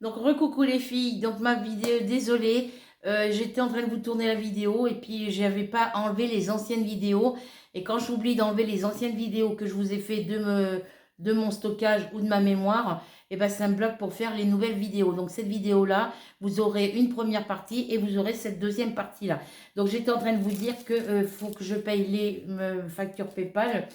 Donc, recoucou les filles. Donc, ma vidéo, désolée, j'étais en train de vous tourner la vidéo et puis j'avais pas enlevé les anciennes vidéos. Et quand j'oublie d'enlever les anciennes vidéos que je vous ai fait de mon stockage ou de ma mémoire, et ben ça me bloque pour faire les nouvelles vidéos. Donc, cette vidéo-là, vous aurez une première partie et vous aurez cette deuxième partie-là. Donc, j'étais en train de vous dire que faut que je paye les factures PayPal.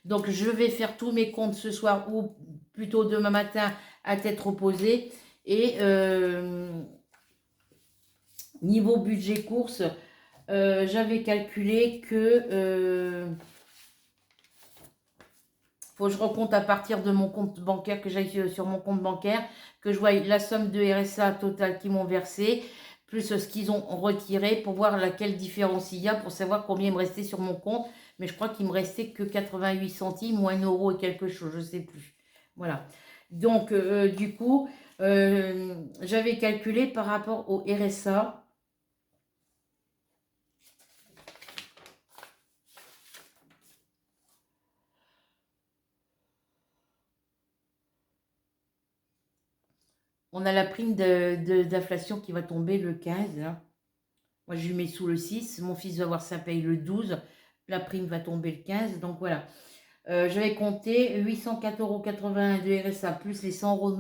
Donc, je vais faire tous mes comptes ce soir ou plutôt demain matin à tête reposée. Et niveau budget course, j'avais calculé que faut que je recompte à partir de mon compte bancaire, que j'aille sur mon compte bancaire, que je vois la somme de RSA totale qu'ils m'ont versé, plus ce qu'ils ont retiré pour voir laquelle différence il y a, pour savoir combien il me restait sur mon compte. Mais je crois qu'il me restait que 88 centimes ou 1 euro et quelque chose, je ne sais plus. Voilà. Donc, du coup, j'avais calculé par rapport au RSA. On a la prime d'inflation qui va tomber le 15. Hein. Moi, je lui mets sous le 6. Mon fils va avoir sa paye le 12. La prime va tomber le 15. Donc, voilà. J'avais compté 804,81 € de RSA plus les 100 euros,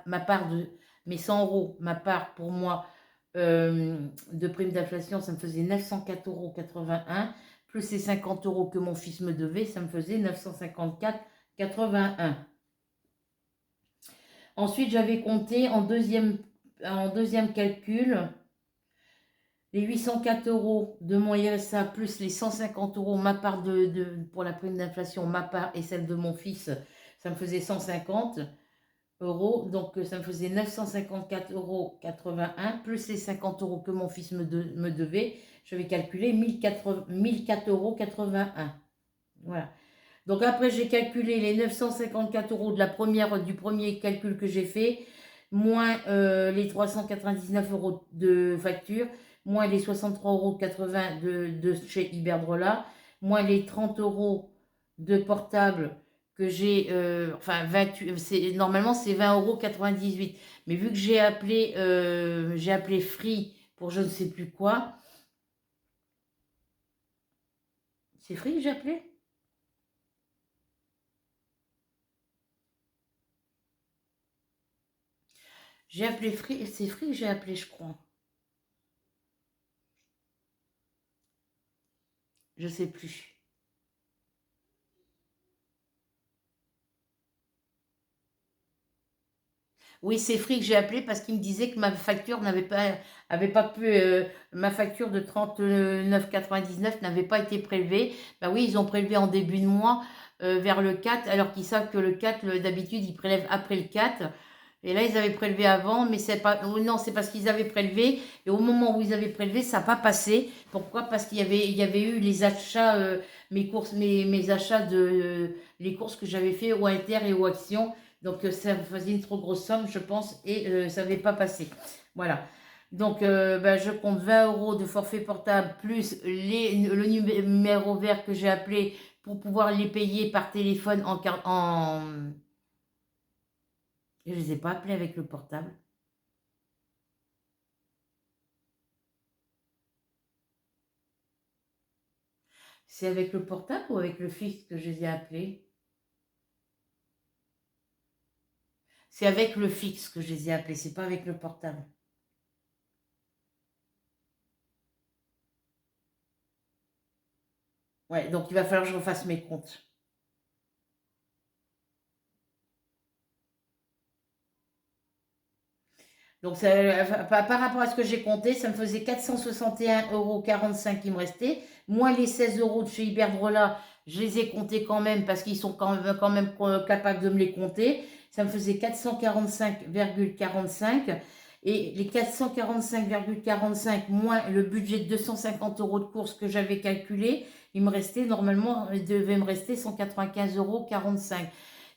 ma part de mes 100 euros, ma part pour moi de prime d'inflation, ça me faisait 904,81 € plus les 50 euros que mon fils me devait, ça me faisait 954,81 €. Ensuite, j'avais compté en deuxième calcul les 804 euros de mon RSA plus les 150 euros, ma part pour la prime d'inflation, ma part et celle de mon fils, ça me faisait 150 euros. Donc, ça me faisait 954,81 € plus les 50 euros que mon fils me devait. Je vais calculer 1004,81 €. Voilà. Donc, après, j'ai calculé les 954 euros du premier calcul que j'ai fait, moins les 399 euros de facture, moins les 63,80 € de chez Iberdrola, moins les 30 euros de portable que j'ai, enfin 28, normalement c'est 20,98 €. Mais vu que j'ai appelé Free pour je ne sais plus quoi, c'est Free que j'ai appelé? J'ai appelé Free, c'est Free que j'ai appelé, je crois. Je sais plus. Oui, c'est Free que j'ai appelé parce qu'il me disait que ma facture avait pas pu, ma facture de 39,99 n'avait pas été prélevée. Ben oui, ils ont prélevé en début de mois vers le 4, alors qu'ils savent que le 4, d'habitude, ils prélèvent après le 4. Et là, ils avaient prélevé avant, mais c'est pas. Oh non, c'est parce qu'ils avaient prélevé. Et au moment où ils avaient prélevé, ça n'a pas passé. Pourquoi? Parce il y avait eu les achats, mes achats les courses que j'avais fait au Inter et au Action. Donc, ça me faisait une trop grosse somme, je pense, et ça n'avait pas passé. Voilà. Donc, ben, je compte 20 euros de forfait portable plus le numéro vert que j'ai appelé pour pouvoir les payer par téléphone en... Je ne les ai pas appelés avec le portable. C'est avec le portable ou avec le fixe que je les ai appelés? C'est avec le fixe que je les ai appelés, c'est pas avec le portable. Ouais, donc il va falloir que je refasse mes comptes. Donc, par rapport à ce que j'ai compté, ça me faisait 461,45 € qui me restait, moins les 16 euros de chez Iberdrola, je les ai comptés quand même parce qu'ils sont quand même capables de me les compter. Ça me faisait 445,45 €. Et les 445,45 moins le budget de 250 € de course que j'avais calculé, normalement, il devait me rester 195,45 €.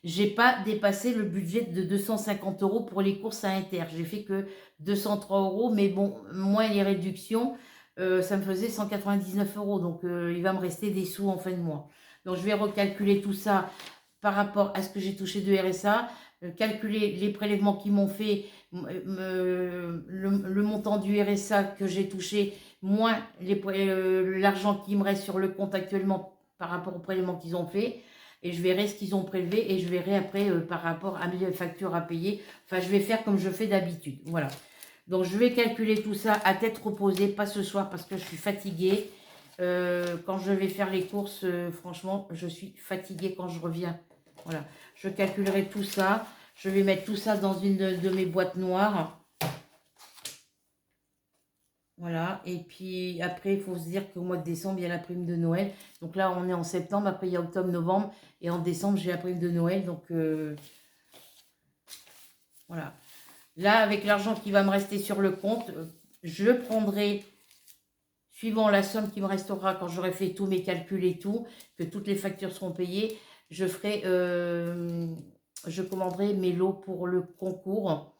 J'ai pas dépassé le budget de 250 € pour les courses à Inter. J'ai fait que 203 €, mais bon, moins les réductions, ça me faisait 199 €. Donc, il va me rester des sous en fin de mois. Donc, je vais recalculer tout ça par rapport à ce que j'ai touché de RSA, calculer les prélèvements qu'ils m'ont fait, le montant du RSA que j'ai touché, moins l'argent qui me reste sur le compte actuellement par rapport aux prélèvements qu'ils ont fait. Et je verrai ce qu'ils ont prélevé et je verrai après par rapport à mes factures à payer. Enfin, je vais faire comme je fais d'habitude. Voilà. Donc, je vais calculer tout ça à tête reposée, pas ce soir parce que je suis fatiguée. Quand je vais faire les courses, franchement, je suis fatiguée quand je reviens. Voilà. Je calculerai tout ça. Je vais mettre tout ça dans une de mes boîtes noires. Voilà, et puis après, il faut se dire qu'au mois de décembre, il y a la prime de Noël. Donc là, on est en septembre, après il y a octobre, novembre, et en décembre, j'ai la prime de Noël. Donc voilà. Là, avec l'argent qui va me rester sur le compte, je prendrai, suivant la somme qui me restera quand j'aurai fait tous mes calculs et tout, que toutes les factures seront payées, je ferai, je commanderai mes lots pour le concours.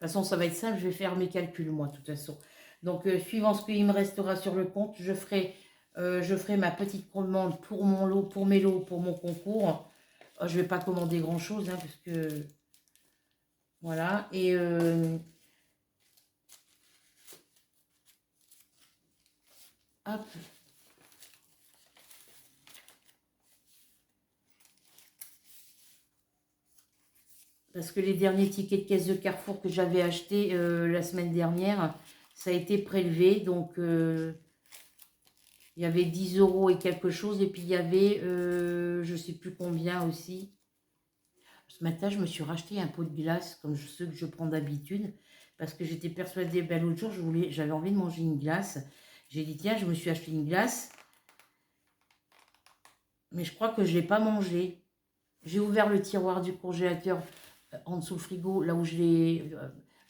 De toute façon, ça va être simple, je vais faire mes calculs, moi, de toute façon. Donc, suivant ce qu'il me restera sur le compte, je ferai ma petite commande pour mon lot, pour mes lots, pour mon concours. Je ne vais pas commander grand-chose, hein, parce que... Voilà, et... hop. Parce que les derniers tickets de caisse de Carrefour que j'avais achetés la semaine dernière, ça a été prélevé, donc... il y avait 10 € et quelque chose, et puis il y avait, je ne sais plus combien aussi. Ce matin, je me suis racheté un pot de glace, comme ceux que je prends d'habitude, parce que j'étais persuadée, ben, l'autre jour, j'avais envie de manger une glace. J'ai dit, tiens, je me suis acheté une glace, mais je crois que je ne l'ai pas mangée. J'ai ouvert le tiroir du congélateur en dessous le frigo, là où je l'ai,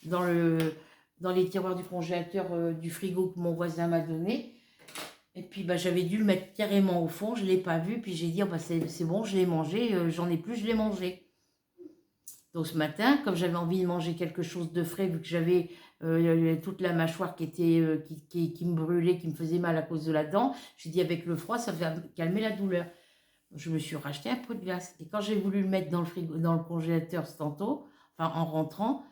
dans les tiroirs du congélateur du frigo que mon voisin m'a donné. Et puis bah, j'avais dû le mettre carrément au fond, je ne l'ai pas vu. Puis j'ai dit, oh, bah, c'est bon, je l'ai mangé, j'en ai plus, je l'ai mangé. Donc ce matin, comme j'avais envie de manger quelque chose de frais, vu que j'avais toute la mâchoire qui, était, qui me brûlait, qui me faisait mal à cause de la dent, j'ai dit avec le froid, ça va calmer la douleur. Je me suis racheté un pot de glace. Et quand j'ai voulu le mettre dans le frigo, dans le congélateur tantôt, enfin en rentrant,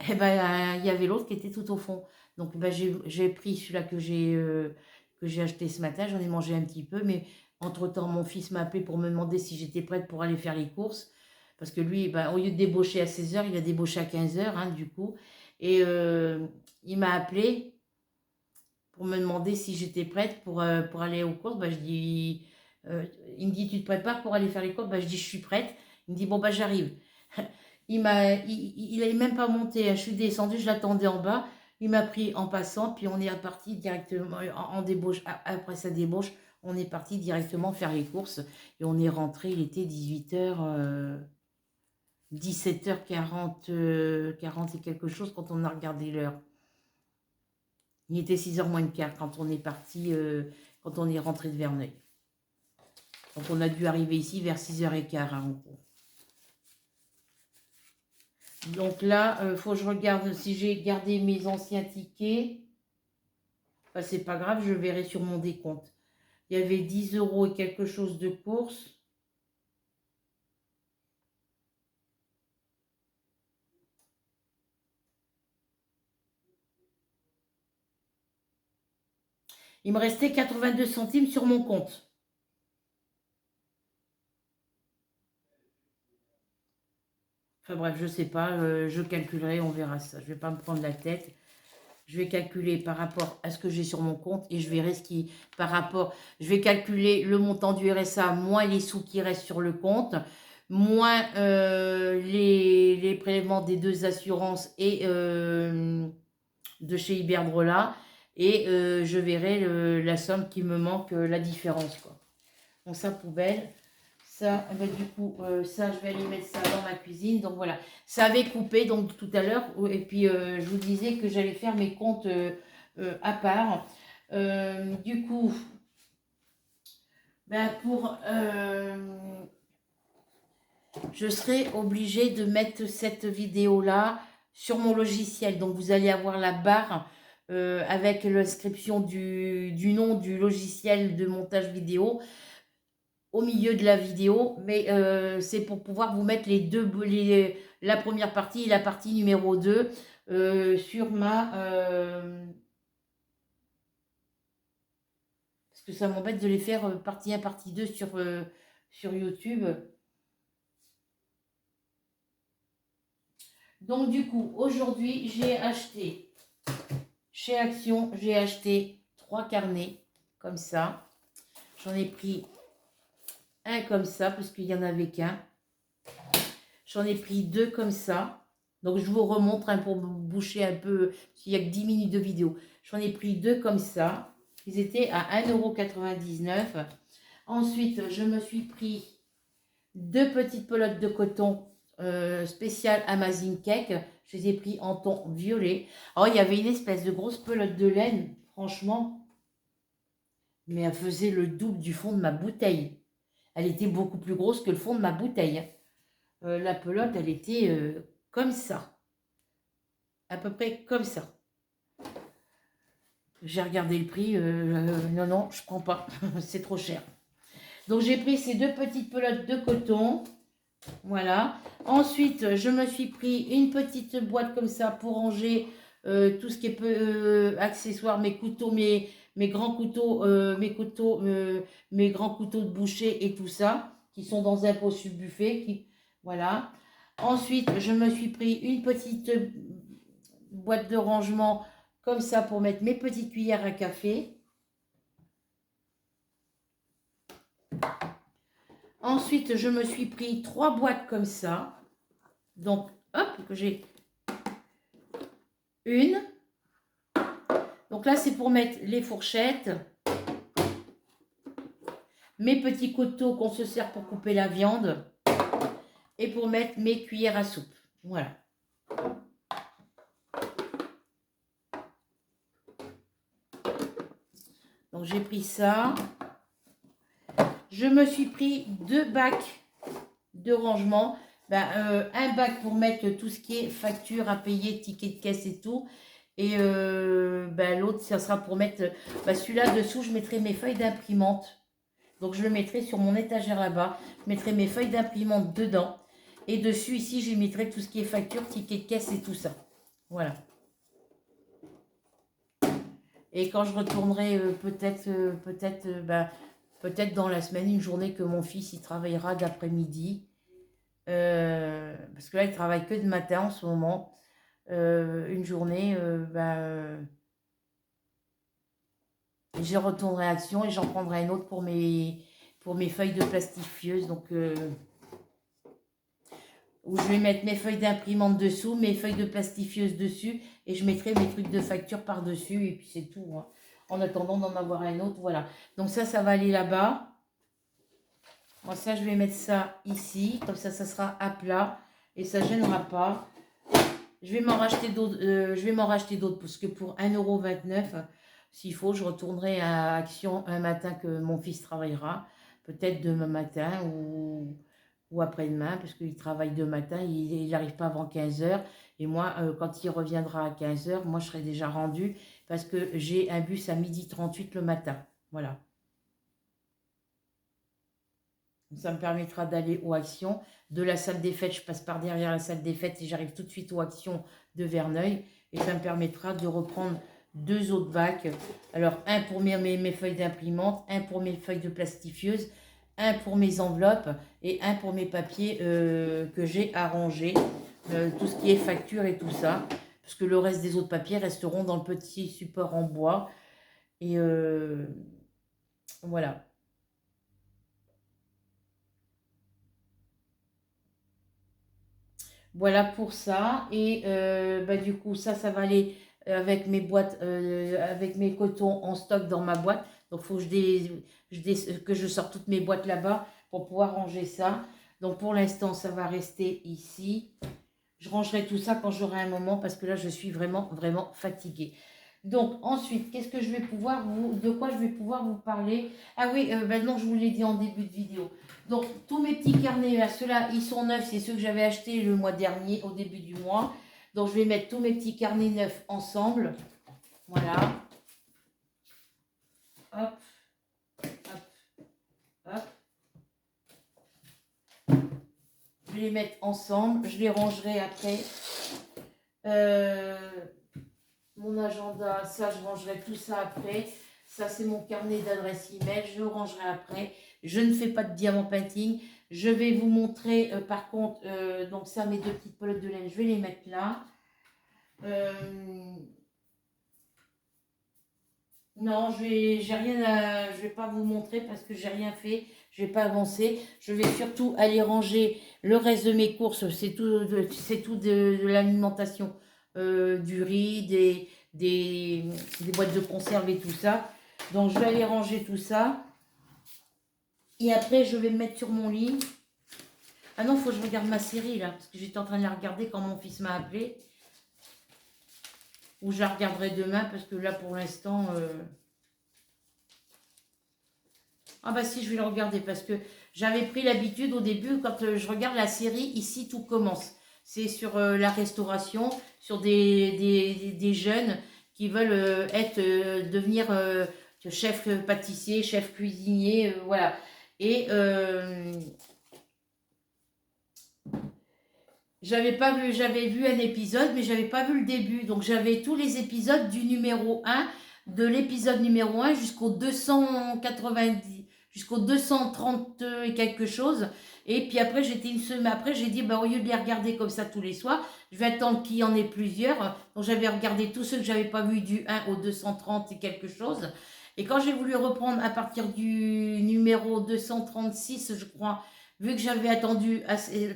eh ben, il y avait l'autre qui était tout au fond. Donc ben, j'ai pris celui-là que j'ai acheté ce matin, j'en ai mangé un petit peu, mais entre-temps, mon fils m'a appelé pour me demander si j'étais prête pour aller faire les courses, parce que lui, ben, au lieu de débaucher à 16 h, il a débauché à 15 h, hein, du coup, et il m'a appelé pour me demander si j'étais prête pour aller aux courses. Ben, je dis, il me dit, tu te prépares pour aller faire les courses? Ben, je dis, je suis prête. Il me dit, bon, ben, j'arrive. Il n'allait même pas monté, hein. Je suis descendue, je l'attendais en bas. Il m'a pris en passant, puis on est parti directement en débauche. Après sa débauche, on est parti directement faire les courses. Et on est rentré, il était 18 h, 17 h 40, 40 et quelque chose quand on a regardé l'heure. Il était 6 h moins le quart quand on est parti, quand on est rentré de Verneuil. Donc on a dû arriver ici vers 6 h 15, hein, en gros. Donc là, il faut que je regarde si j'ai gardé mes anciens tickets. Enfin, c'est pas grave, je verrai sur mon décompte. Il y avait 10 € et quelque chose de course. Il me restait 82 centimes sur mon compte. Enfin bref, je sais pas, je calculerai, on verra ça. Je vais pas me prendre la tête. Je vais calculer par rapport à ce que j'ai sur mon compte et je verrai ce qui, par rapport, je vais calculer le montant du RSA moins les sous qui restent sur le compte, moins les prélèvements des deux assurances et de chez Iberdrola, et je verrai la somme qui me manque, la différence, quoi. Donc ça, poubelle. Ça, bah, du coup, ça, je vais aller mettre ça dans ma cuisine. Donc voilà, ça avait coupé donc tout à l'heure. Et puis, je vous disais que j'allais faire mes comptes à part. Du coup, ben je serai obligée de mettre cette vidéo-là sur mon logiciel. Donc, vous allez avoir la barre avec l'inscription du nom du logiciel de montage vidéo au milieu de la vidéo, mais c'est pour pouvoir vous mettre la première partie et la partie numéro 2 sur ma... parce que ça m'embête de les faire partie 1, partie 2 sur YouTube. Donc du coup, aujourd'hui, j'ai acheté, chez Action, j'ai acheté 3 carnets comme ça. J'en ai pris un comme ça, parce qu'il n'y en avait qu'un. J'en ai pris 2 comme ça. Donc, je vous remontre pour boucher un peu, s'il n'y a que 10 minutes de vidéo. J'en ai pris 2 comme ça. Ils étaient à 1,99 €. Ensuite, je me suis pris 2 petites pelotes de coton spéciales Amazing Cake. Je les ai pris en ton violet. Alors, il y avait une espèce de grosse pelote de laine, franchement. Mais elle faisait le double du fond de ma bouteille. Elle était beaucoup plus grosse que le fond de ma bouteille. La pelote, elle était comme ça. À peu près comme ça. J'ai regardé le prix. Non, je prends pas. C'est trop cher. Donc, j'ai pris ces 2 petites pelotes de coton. Voilà. Ensuite, je me suis pris une petite boîte comme ça pour ranger tout ce qui est accessoires, mes couteaux, mes grands couteaux, mes grands couteaux de boucher et tout ça, qui sont dans un pot sur buffet. Voilà. Ensuite, je me suis pris une petite boîte de rangement comme ça pour mettre mes petites cuillères à café. Ensuite, je me suis pris 3 boîtes comme ça. Donc, hop, que j'ai une. Donc là, c'est pour mettre les fourchettes, mes petits couteaux qu'on se sert pour couper la viande et pour mettre mes cuillères à soupe. Voilà. Donc, j'ai pris ça. Je me suis pris 2 bacs de rangement. Un bac pour mettre tout ce qui est facture à payer, ticket de caisse et tout. Et l'autre, ça sera pour mettre... celui-là, dessous, je mettrai mes feuilles d'imprimante. Donc, je le mettrai sur mon étagère là-bas. Je mettrai mes feuilles d'imprimante dedans. Et dessus, ici, je mettrai tout ce qui est facture, ticket de caisse et tout ça. Voilà. Et quand je retournerai peut-être dans la semaine, une journée que mon fils il travaillera d'après-midi. Parce que là, il travaille que de matin en ce moment. Une journée, je retournerai à Action et j'en prendrai une autre pour mes feuilles de plastifieuse. Donc, où je vais mettre mes feuilles d'imprimante dessous, mes feuilles de plastifieuse dessus, et je mettrai mes trucs de facture par-dessus, et puis c'est tout. Hein. En attendant d'en avoir un autre, voilà. Donc ça va aller là-bas. Moi, ça, je vais mettre ça ici, comme ça sera à plat, et ça ne gênera pas. Je vais m'en racheter d'autres, parce que pour 1,29 €, s'il faut, je retournerai à Action un matin que mon fils travaillera, peut-être demain matin ou après-demain, parce qu'il travaille de matin, il n'arrive pas avant 15 h. Et moi, quand il reviendra à 15 h, moi, je serai déjà rendue, parce que j'ai un bus à 12h38 le matin. Voilà. Ça me permettra d'aller aux Actions. De la salle des fêtes, je passe par derrière la salle des fêtes et j'arrive tout de suite aux Actions de Verneuil. Et ça me permettra de reprendre 2 autres bacs. Alors, un pour mes feuilles d'imprimante, un pour mes feuilles de plastifieuse, un pour mes enveloppes et un pour mes papiers que j'ai à ranger. Tout ce qui est facture et tout ça. Parce que le reste des autres papiers resteront dans le petit support en bois. Et voilà. Voilà pour ça. Et du coup, ça va aller avec mes boîtes, avec mes cotons en stock dans ma boîte. Donc, il faut que je sorte toutes mes boîtes là-bas pour pouvoir ranger ça. Donc, pour l'instant, ça va rester ici. Je rangerai tout ça quand j'aurai un moment parce que là, je suis vraiment, vraiment fatiguée. Donc, ensuite, qu'est-ce que je vais pouvoir de quoi je vais pouvoir vous parler? Ah oui, non, je vous l'ai dit en début de vidéo. Donc, tous mes petits carnets, là, ceux-là, ils sont neufs. C'est ceux que j'avais achetés le mois dernier, au début du mois. Donc, je vais mettre tous mes petits carnets neufs ensemble. Voilà. Hop, hop, hop. vais les mettre ensemble. Je les rangerai après. Mon agenda, ça, je rangerai tout ça après. Ça, c'est mon carnet d'adresse email. Je le rangerai après. Je ne fais pas de diamant painting. Je vais vous montrer, par contre, donc ça, mes deux petites pelotes de laine, je vais les mettre là. Non, je vais pas vous montrer parce que j'ai rien fait. Je vais pas avancer. Je vais surtout aller ranger le reste de mes courses. C'est tout de l'alimentation, du riz, des boîtes de conserve et tout ça. Donc je vais aller ranger tout ça. Et après, je vais me mettre sur mon lit. Ah non, il faut que je regarde ma série là, parce que j'étais en train de la regarder quand mon fils m'a appelé. Ou je la regarderai demain, parce que là, pour l'instant... Ah bah si, je vais la regarder, parce que j'avais pris l'habitude au début, quand je regarde la série, ici, tout commence. C'est sur la restauration, sur des jeunes qui veulent devenir chef pâtissier, chef cuisinier, voilà. Et j'avais vu un épisode, mais j'avais pas vu le début. Donc j'avais tous les épisodes du numéro 1, de l'épisode numéro 1 jusqu'au 290, jusqu'au 230 et quelque chose. Et puis après, j'étais une semaine après, j'ai dit, bah, au lieu de les regarder comme ça tous les soirs, je vais attendre qu'il y en ait plusieurs. Donc j'avais regardé tous ceux que j'avais pas vus du 1 au 230 et quelque chose. Et quand j'ai voulu reprendre à partir du numéro 236, je crois, vu que j'avais attendu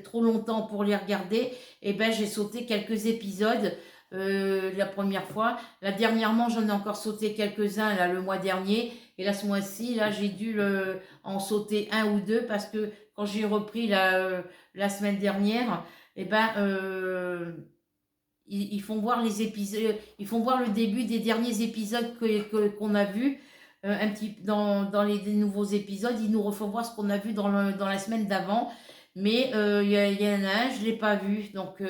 trop longtemps pour les regarder, et ben j'ai sauté quelques épisodes la première fois. Là, dernièrement, j'en ai encore sauté quelques-uns là, le mois dernier. Et là, ce mois-ci, là, j'ai dû en sauter un ou deux parce que quand j'ai repris la semaine dernière, et ben, ils font voir les épisodes, ils font voir le début des derniers épisodes qu'on a vus. Un petit, dans les nouveaux épisodes, ils nous refont voir ce qu'on a vu dans la semaine d'avant. Mais y en a un, je ne l'ai pas vu. Donc,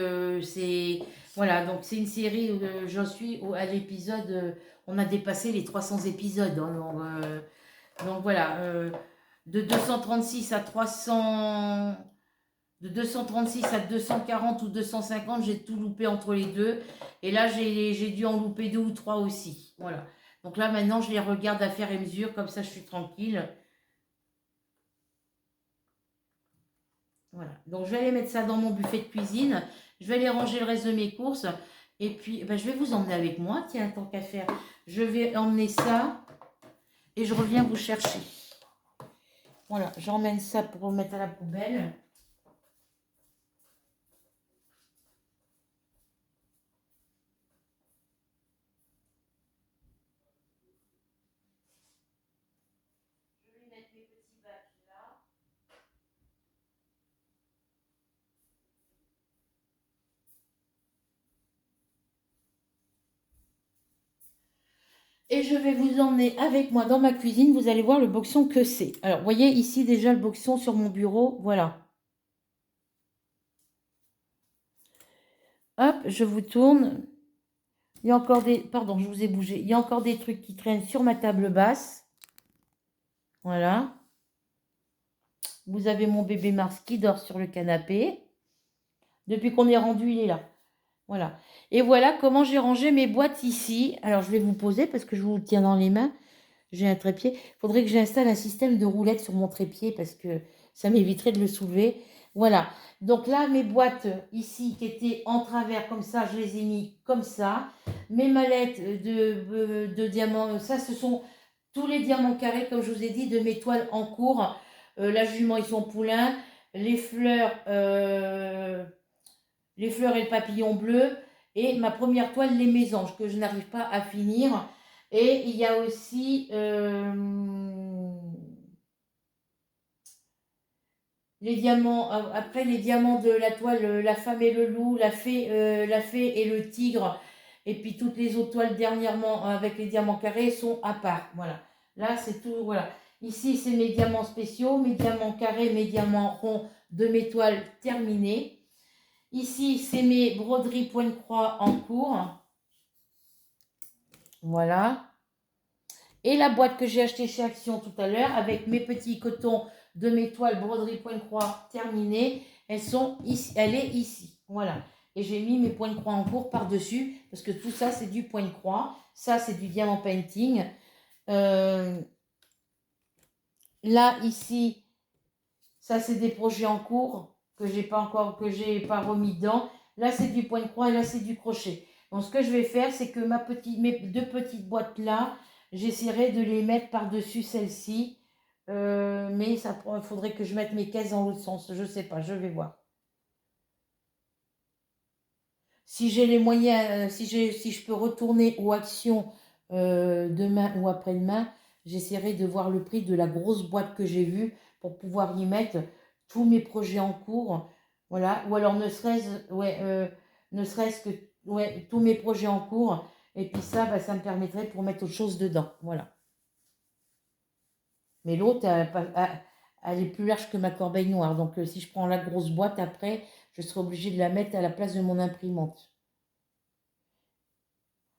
c'est voilà, donc c'est une série où j'en suis à l'épisode. On a dépassé les 300 épisodes. Hein, donc voilà, de 236 à 300. De 236 à 240 ou 250, j'ai tout loupé entre les deux. Et là, j'ai dû en louper deux ou trois aussi. Voilà. Donc là, maintenant, je les regarde à faire et mesure. Comme ça, je suis tranquille. Voilà. Donc, je vais aller mettre ça dans mon buffet de cuisine. Je vais aller ranger le reste de mes courses. Et puis, ben, je vais vous emmener avec moi. Tiens, tant qu'à faire. Je vais emmener ça. Et je reviens vous chercher. Voilà. J'emmène ça pour le mettre à la poubelle. Et je vais vous emmener avec moi dans ma cuisine. Vous allez voir le boxon que c'est. Alors, vous voyez ici déjà le boxon sur mon bureau. Voilà. Hop, je vous tourne. Il y a encore des... Pardon, je vous ai bougé. Il y a encore des trucs qui traînent sur ma table basse. Voilà. Vous avez mon bébé Mars qui dort sur le canapé. Depuis qu'on est rendu, il est là. Voilà. Et voilà comment j'ai rangé mes boîtes ici. Alors, je vais vous poser parce que je vous tiens dans les mains. J'ai un trépied. Il faudrait que j'installe un système de roulettes sur mon trépied parce que ça m'éviterait de le soulever. Voilà. Donc là, mes boîtes ici qui étaient en travers comme ça, je les ai mis comme ça. Mes mallettes de diamants, ça, ce sont tous les diamants carrés, comme je vous ai dit, de mes toiles en cours. La jument et son poulain. Les fleurs et le papillon bleu. Et ma première toile, les mésanges, que je n'arrive pas à finir. Et il y a aussi les diamants, après les diamants de la toile, la femme et le loup, la fée et le tigre, et puis toutes les autres toiles dernièrement avec les diamants carrés sont à part. Voilà. Là, c'est tout. Voilà. Ici, c'est mes diamants spéciaux, mes diamants carrés, mes diamants ronds de mes toiles terminées. Ici, c'est mes broderies point-croix en cours. Voilà. Et la boîte que j'ai achetée chez Action tout à l'heure avec mes petits cotons de mes toiles broderie point-croix terminées. elles sont ici, elle est ici. Voilà. Et j'ai mis mes points de croix en cours par-dessus, parce que tout ça, c'est du point de croix. Ça, c'est du diamant painting. Là, ici, ça, c'est des projets en cours que j'ai pas encore, que j'ai pas remis dedans. Là, c'est du point de croix et là, c'est du crochet. Donc, ce que je vais faire, c'est que mes deux petites boîtes là, j'essaierai de les mettre par-dessus celle-ci. Mais il faudrait que je mette mes caisses dans l'autre sens. Je sais pas, je vais voir. Si j'ai les moyens, si je peux retourner aux actions demain ou après-demain, j'essaierai de voir le prix de la grosse boîte que j'ai vue pour pouvoir y mettre tous mes projets en cours. Voilà. Ou alors ne serait-ce que ouais, tous mes projets en cours. Et puis ça, bah, ça me permettrait pour mettre autre chose dedans. Voilà. Mais l'autre, elle est plus large que ma corbeille noire. Donc si je prends la grosse boîte après, je serai obligée de la mettre à la place de mon imprimante.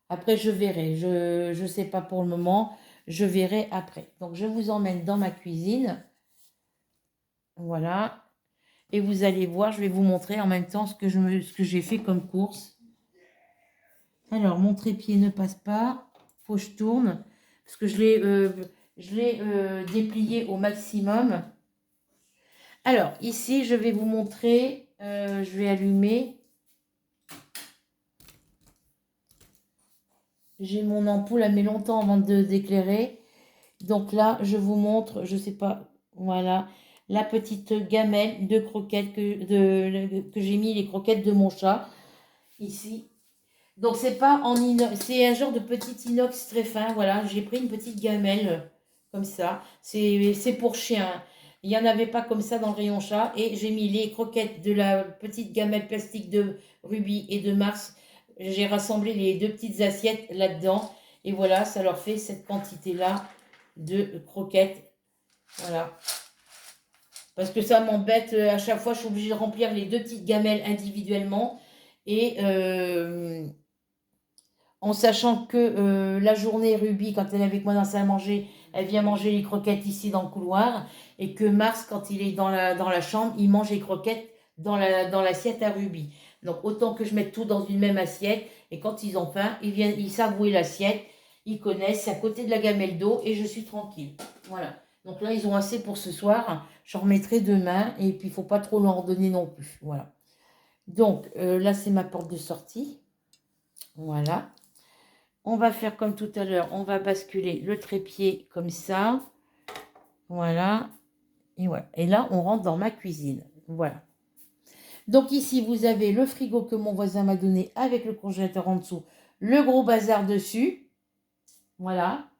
Après, je verrai. Je ne sais pas pour le moment. Je verrai après. Donc, je vous emmène dans ma cuisine. Voilà. Et vous allez voir, je vais vous montrer en même temps ce que j'ai fait comme course. Alors, mon trépied ne passe pas. Faut que je tourne. Parce que je l'ai déplié au maximum. Alors, ici, je vais vous montrer. Je vais allumer. J'ai mon ampoule, elle met longtemps avant d'éclairer. Donc là, je vous montre, je sais pas, voilà, la petite gamelle de croquettes que j'ai mis les croquettes de mon chat ici. Donc c'est pas en inox, c'est un genre de petit inox très fin. Voilà, j'ai pris une petite gamelle comme ça. C'est pour chien. Il n'y en avait pas comme ça dans le rayon chat. Et j'ai mis les croquettes de la petite gamelle plastique de Ruby et de Mars. J'ai rassemblé les deux petites assiettes là-dedans. Et voilà, ça leur fait cette quantité-là de croquettes. Voilà. Parce que ça m'embête, à chaque fois, je suis obligée de remplir les deux petites gamelles individuellement. Et en sachant que la journée, Ruby, quand elle est avec moi dans la salle à manger, elle vient manger les croquettes ici dans le couloir. Et que Mars, quand il est dans la chambre, il mange les croquettes dans l'assiette à Ruby. Donc autant que je mette tout dans une même assiette. Et quand ils ont faim, ils savent où est l'assiette. Ils connaissent, c'est à côté de la gamelle d'eau et je suis tranquille. Voilà. Donc là, ils ont assez pour ce soir. J'en remettrai demain. Et puis, il ne faut pas trop leur donner non plus. Voilà. Donc là, c'est ma porte de sortie. Voilà. On va faire comme tout à l'heure, on va basculer le trépied comme ça. Voilà. Et voilà. Et là, on rentre dans ma cuisine. Voilà. Donc ici, vous avez le frigo que mon voisin m'a donné avec le congélateur en dessous. Le gros bazar dessus. Voilà.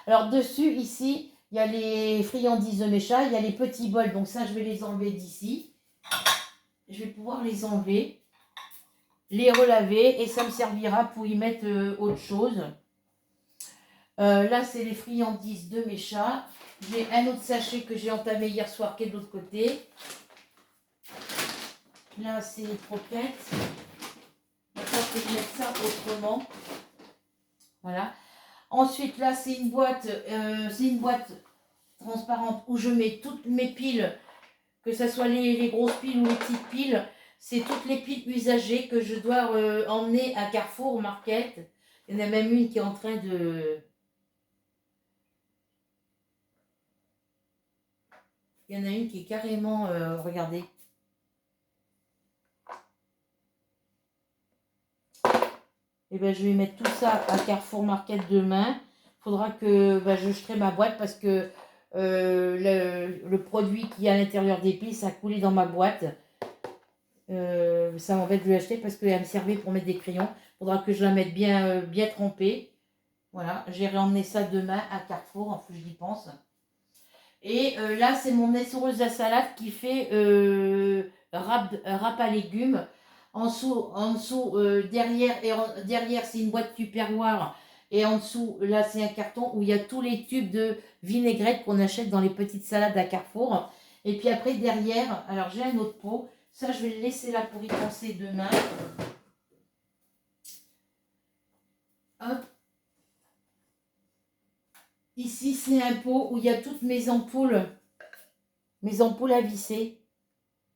Alors dessus, ici, il y a les friandises de mes chats. Il y a les petits bols. Donc ça, je vais les enlever d'ici. Je vais pouvoir les enlever, les relaver et ça me servira pour y mettre autre chose. Là, c'est les friandises de mes chats. J'ai un autre sachet que j'ai entamé hier soir qui est de l'autre côté. Là, c'est les croquettes. Maintenant, je vais mettre ça autrement. Voilà. Ensuite, là, c'est une boîte transparente où je mets toutes mes piles, que ce soit les grosses piles ou les petites piles. C'est toutes les piles usagées que je dois emmener à Carrefour, au Market. Il y en a même une qui est en train de... Il y en a une qui est carrément... regardez. Et ben, je vais mettre tout ça à Carrefour Market demain. Il faudra que je jeterai ma boîte parce que le produit qui est à l'intérieur des piles, ça a coulé dans ma boîte. Ça m'embête de lui acheter parce qu'elle me servait pour mettre des crayons. Il faudra que je la mette bien, bien trempée. Voilà, j'ai emmener ça demain à Carrefour, en plus j'y pense. Et là, c'est mon essoreuse à salade qui fait râpe à légumes. En dessous derrière, derrière c'est une boîte tupperware. Et en dessous, là, c'est un carton où il y a tous les tubes de vinaigrette qu'on achète dans les petites salades à Carrefour. Et puis après, derrière, alors j'ai un autre pot. Ça, je vais le laisser là pour y penser demain. Hop. Ici, c'est un pot où il y a toutes mes ampoules à visser.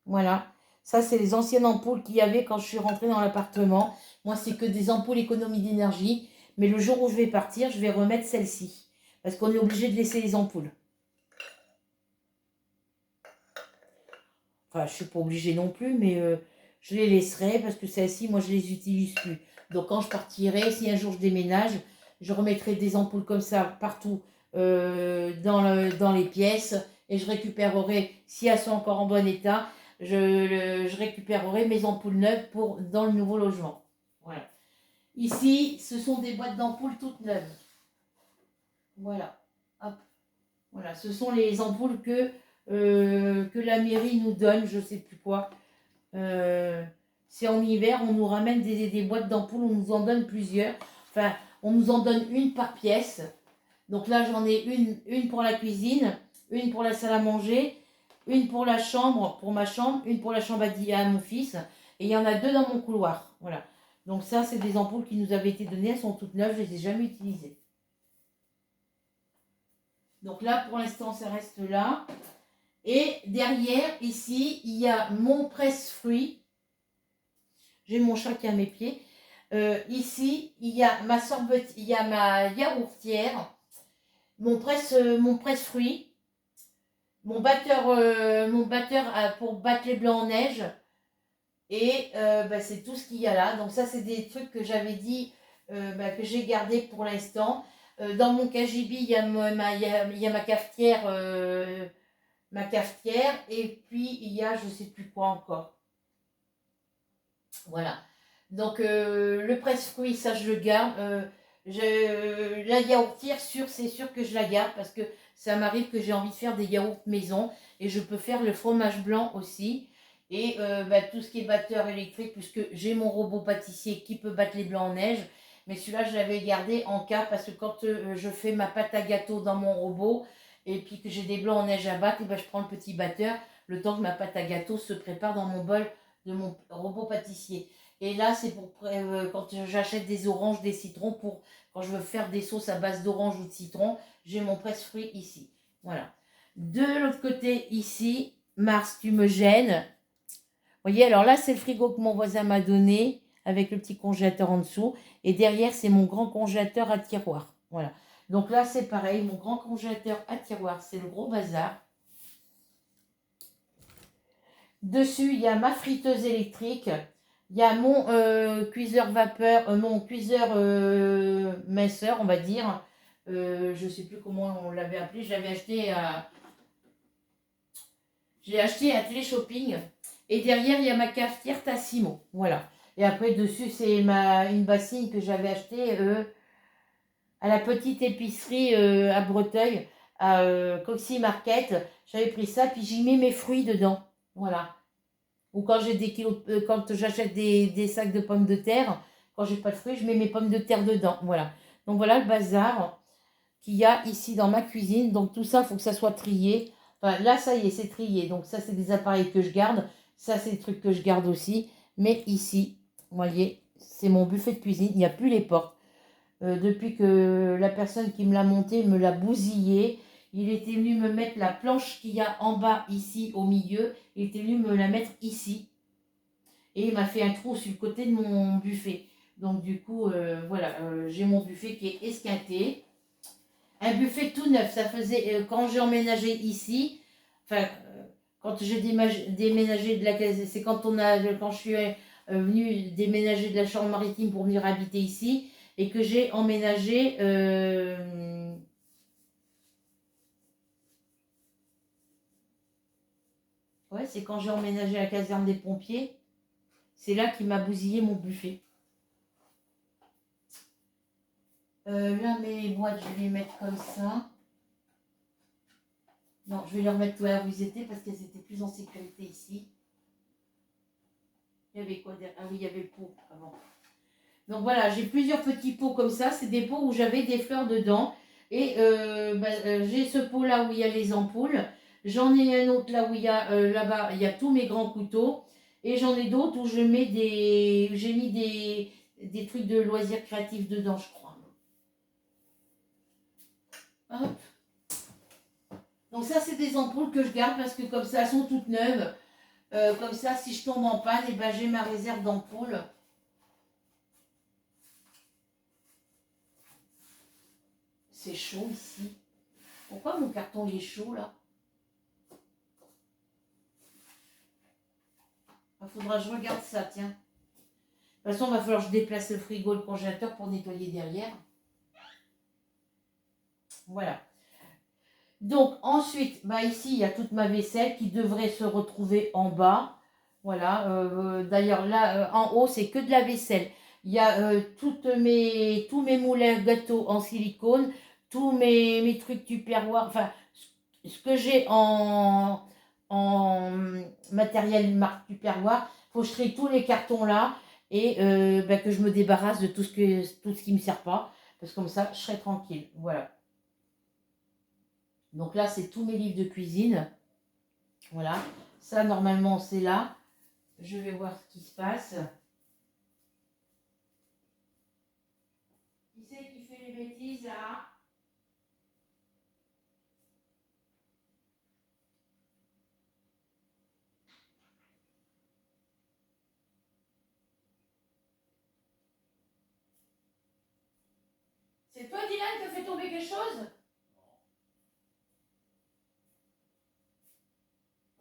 Voilà. Ça, c'est les anciennes ampoules qu'il y avait quand je suis rentrée dans l'appartement. Moi, c'est que des ampoules économie d'énergie. Mais le jour où je vais partir, je vais remettre celle-ci. Parce qu'on est obligé de laisser les ampoules. Enfin, je ne suis pas obligée non plus, mais je les laisserai parce que celles-ci, moi, je les utilise plus. Donc, quand je partirai, si un jour je déménage, je remettrai des ampoules comme ça partout dans les pièces et je récupérerai, si elles sont encore en bon état, je récupérerai mes ampoules neuves dans le nouveau logement. Voilà. Ici, ce sont des boîtes d'ampoules toutes neuves. Voilà. Hop. Voilà, ce sont les ampoules que la mairie nous donne, je ne sais plus quoi. C'est en hiver, on nous ramène des boîtes d'ampoules, on nous en donne plusieurs. Enfin, on nous en donne une par pièce. Donc là, j'en ai une pour la cuisine, une pour la salle à manger, une pour la chambre, pour ma chambre, une pour la chambre à mon fils. Et il y en a deux dans mon couloir. Voilà. Donc ça, c'est des ampoules qui nous avaient été données. Elles sont toutes neuves, je ne les ai jamais utilisées. Donc là, pour l'instant, ça reste là. Et derrière, ici, il y a mon presse-fruits. J'ai mon chat qui est à mes pieds. Ici, il y a ma sorbetière, il y a ma yaourtière, mon presse-fruits, mon batteur pour battre les blancs en neige. Et c'est tout ce qu'il y a là. Donc ça, c'est des trucs que j'avais dit, que j'ai gardé pour l'instant. Dans mon cagibi, il y a ma cafetière. Ma cafetière et puis il y a je sais plus quoi encore. Voilà. Donc le presse-fruits, ça je le garde. La yaourtière, c'est sûr que je la garde parce que ça m'arrive que j'ai envie de faire des yaourts maison et je peux faire le fromage blanc aussi. Et tout ce qui est batteur électrique, puisque j'ai mon robot pâtissier qui peut battre les blancs en neige. Mais celui-là, je l'avais gardé en cas parce que quand je fais ma pâte à gâteau dans mon robot et puis que j'ai des blancs en neige à battre, et je prends le petit batteur le temps que ma pâte à gâteau se prépare dans mon bol de mon robot pâtissier. Et là, c'est pour quand j'achète des oranges, des citrons, pour quand je veux faire des sauces à base d'orange ou de citron, j'ai mon presse-fruits ici. Voilà. De l'autre côté, ici, Mars, tu me gênes. Vous voyez, alors là, c'est le frigo que mon voisin m'a donné, avec le petit congélateur en dessous. Et derrière, c'est mon grand congélateur à tiroir. Voilà. Donc là, c'est pareil, mon grand congélateur à tiroir, c'est le gros bazar. Dessus, il y a ma friteuse électrique. Il y a mon cuiseur vapeur, mon cuiseur minceur, on va dire. Je ne sais plus comment on l'avait appelé. Je l'avais acheté à... J'ai acheté à Téléshopping. Et derrière, il y a ma cafetière Tassimo. Voilà. Et après, dessus, c'est une bassine que j'avais achetée à la petite épicerie à Breteuil, à Coxy Market. J'avais pris ça, puis j'y mets mes fruits dedans. Voilà. Ou quand j'ai des kilos, quand j'achète des sacs de pommes de terre, quand j'ai pas de fruits, je mets mes pommes de terre dedans. Voilà. Donc voilà le bazar qu'il y a ici dans ma cuisine. Donc tout ça, il faut que ça soit trié. Enfin, là, ça y est, c'est trié. Donc ça, c'est des appareils que je garde. Ça, c'est des trucs que je garde aussi. Mais ici, vous voyez, c'est mon buffet de cuisine. Il n'y a plus les portes. Depuis que la personne qui me l'a monté me l'a bousillé, il était venu me mettre la planche qu'il y a en bas ici au milieu. Il était venu me la mettre ici. Et il m'a fait un trou sur le côté de mon buffet. Donc du coup, voilà, j'ai mon buffet qui est esquinté. Un buffet tout neuf, ça faisait, quand j'ai emménagé ici, enfin, quand j'ai déménagé de la case, c'est quand je suis venue déménager de la chambre maritime pour venir habiter ici, et que j'ai emménagé, ouais, c'est quand j'ai emménagé à la caserne des pompiers, c'est là qu'il m'a bousillé mon buffet. Là, mes boîtes, je vais les mettre comme ça. Non, je vais les remettre là où ils étaient parce qu'elles étaient plus en sécurité ici. Il y avait quoi derrière? Ah oui, il y avait le pot avant. Donc voilà, j'ai plusieurs petits pots comme ça. C'est des pots où j'avais des fleurs dedans. Et j'ai ce pot là où il y a les ampoules. J'en ai un autre là où il y a là-bas, il y a tous mes grands couteaux. Et j'en ai d'autres où j'ai mis des trucs de loisirs créatifs dedans, je crois. Hop. Donc ça, c'est des ampoules que je garde parce que comme ça, elles sont toutes neuves. Comme ça, si je tombe en panne, et ben, j'ai ma réserve d'ampoule. C'est chaud ici. Pourquoi mon carton il est chaud là? Il faudra que je regarde ça, tiens. De toute façon, il va falloir que je déplace le frigo et le congélateur pour nettoyer derrière. Voilà. Donc ensuite, bah ici, il y a toute ma vaisselle qui devrait se retrouver en bas. Voilà. D'ailleurs, là, en haut, c'est que de la vaisselle. Il y a tous mes moulins gâteaux en silicone, tous mes trucs Tupperware, enfin, ce que j'ai en matériel marque Tupperware, il faut que je trie tous les cartons là et bah, que je me débarrasse de tout ce qui ne me sert pas. Parce que comme ça, je serai tranquille. Voilà. Donc là, c'est tous mes livres de cuisine. Voilà. Ça, normalement, c'est là. Je vais voir ce qui se passe. Qui c'est qui fait les bêtises là? C'est toi, Dylan, qui a fait tomber quelque chose?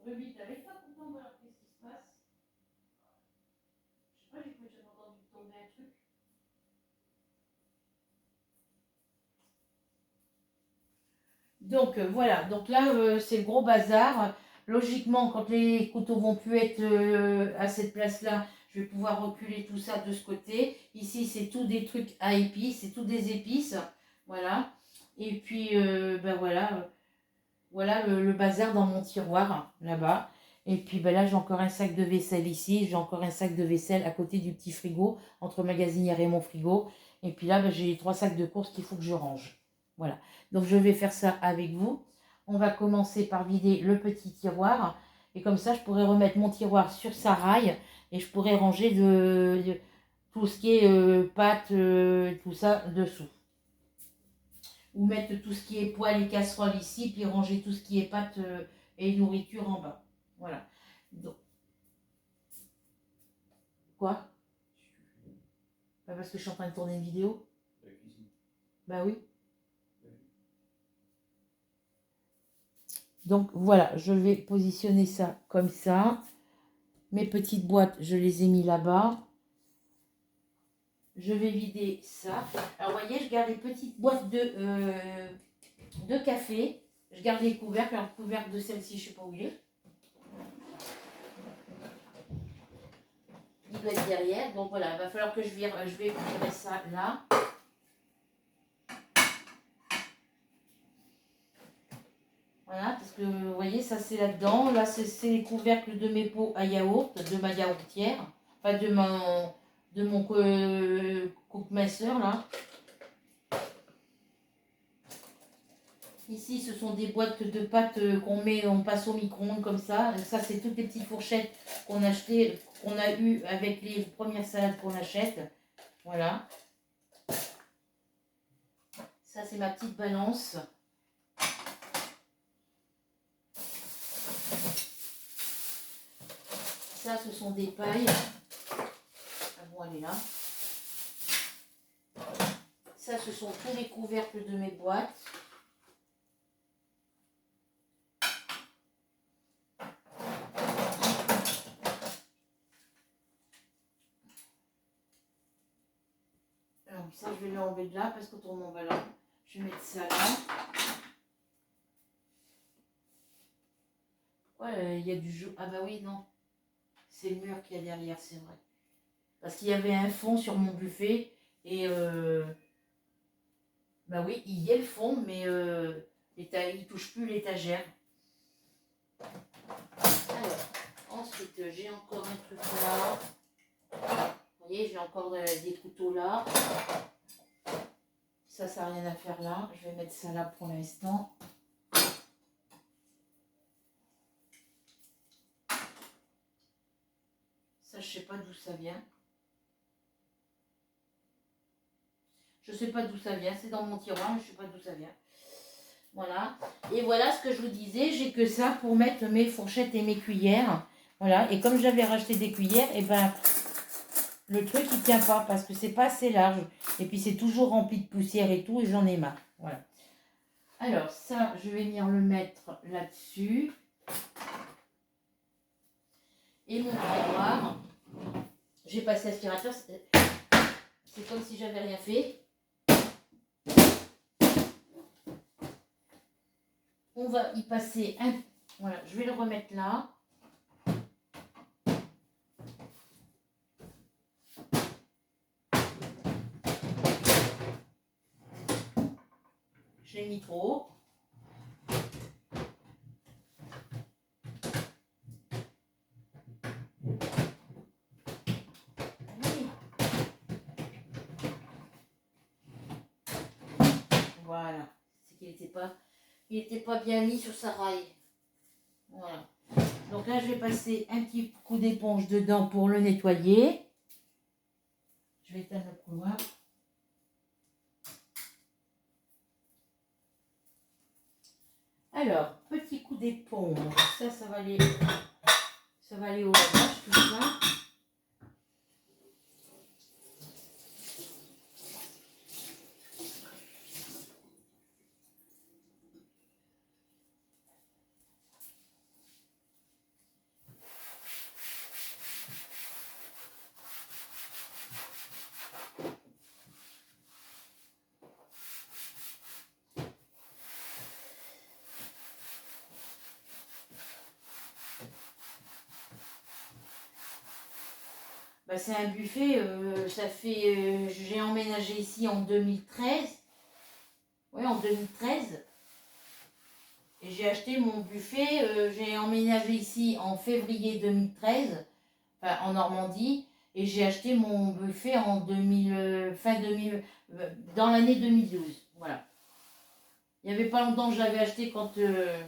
Ruby, t'avais pas content de voir qu'est-ce qui se passe? Je sais pas, j'ai entendu tomber un truc. Donc voilà, donc là c'est le gros bazar. Logiquement, quand les couteaux vont plus être à cette place-là, je vais pouvoir reculer tout ça de ce côté. Ici, c'est tout des trucs à épices, c'est tout des épices. Voilà. Et puis, ben voilà, voilà le bazar dans mon tiroir, là-bas. Et puis ben là, j'ai encore un sac de vaisselle ici. J'ai encore un sac de vaisselle à côté du petit frigo, entre magasinière et mon frigo. Et puis là, ben, j'ai 3 sacs de courses qu'il faut que je range. Voilà. Donc, je vais faire ça avec vous. On va commencer par vider le petit tiroir. Et comme ça, je pourrais remettre mon tiroir sur sa raille. Et je pourrais ranger tout ce qui est pâtes, tout ça dessous. Ou mettre tout ce qui est poêle et casserole ici, puis ranger tout ce qui est pâtes et nourriture en bas. Voilà. Donc, quoi? Pas parce que je suis en train de tourner une vidéo? Bah oui. Donc voilà, je vais positionner ça comme ça. Mes petites boîtes, je les ai mis là-bas. Je vais vider ça. Alors vous voyez, je garde les petites boîtes de café. Je garde les couvercles. Alors le couvercle de celle-ci, je ne sais pas où il est. Il doit être derrière. Donc voilà, il va falloir que je vais virer ça là. Voilà, parce que vous voyez, ça c'est là-dedans. Là, c'est les couvercles de mes pots à yaourt, de ma yaourtière. Enfin, de mon cook-masseur là. Ici, ce sont des boîtes de pâtes on passe au micro-ondes comme ça. Ça, c'est toutes les petites fourchettes qu'on a achetées, qu'on a eues avec les premières salades qu'on achète. Voilà. Ça, c'est ma petite balance. Ça, ce sont des pailles. Ah bon, elle est là. Ça, ce sont tous les couvercles de mes boîtes. Alors, ça, je vais l'enlever de là parce qu'on tourne en ballon. Je vais mettre ça là. Ouais, il y a du jeu. Ah bah oui, non. C'est le mur qu'il y a derrière, c'est vrai. Parce qu'il y avait un fond sur mon buffet et bah oui, il y a le fond, mais il touche plus l'étagère. Alors, ensuite, j'ai encore un truc là. Vous voyez, j'ai encore des couteaux là. Ça n'a rien à faire là. Je vais mettre ça là pour l'instant. Ça, je sais pas d'où ça vient. Je sais pas d'où ça vient. C'est dans mon tiroir, mais je sais pas d'où ça vient. Voilà. Et voilà ce que je vous disais. J'ai que ça pour mettre mes fourchettes et mes cuillères. Voilà, et comme j'avais racheté des cuillères, et ben le truc il tient pas parce que c'est pas assez large. Et puis c'est toujours rempli de poussière et tout, et j'en ai marre. Voilà. Alors ça, je vais venir le mettre là-dessus. Et mon tiroir, j'ai passé aspirateur, c'est comme si j'avais rien fait. On va y passer un... Voilà, je vais le remettre là. Je l'ai mis trop haut. Voilà, c'est qu'il n'était pas bien mis sur sa raille. Voilà. Donc là, je vais passer un petit coup d'éponge dedans pour le nettoyer. Je vais éteindre le couloir. Alors, petit coup d'éponge. Ça va aller au lavage, tout ça. Bah, c'est un buffet, j'ai emménagé ici en 2013. Oui, en 2013. Et j'ai acheté mon buffet, j'ai emménagé ici en février 2013, enfin, en Normandie. Et j'ai acheté mon buffet en 2000, fin 2000, dans l'année 2012. Voilà. Il n'y avait pas longtemps que je l'avais acheté quand... Alors.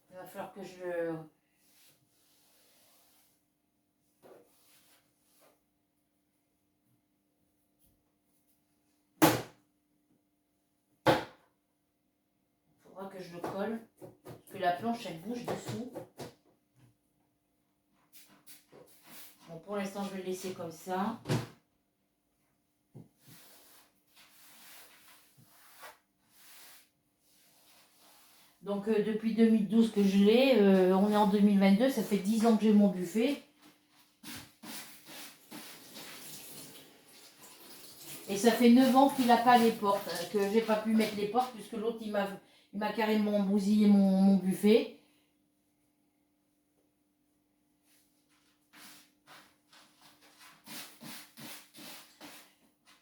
Il va falloir que je... Il faudra que je le colle. Parce que la planche, elle bouge dessous. Bon, pour l'instant, je vais le laisser comme ça. Donc, depuis 2012 que je l'ai, on est en 2022, ça fait 10 ans que j'ai mon buffet. Et ça fait 9 ans qu'il n'a pas les portes, que j'ai pas pu mettre les portes, puisque l'autre, il m'a carrément bousillé mon buffet.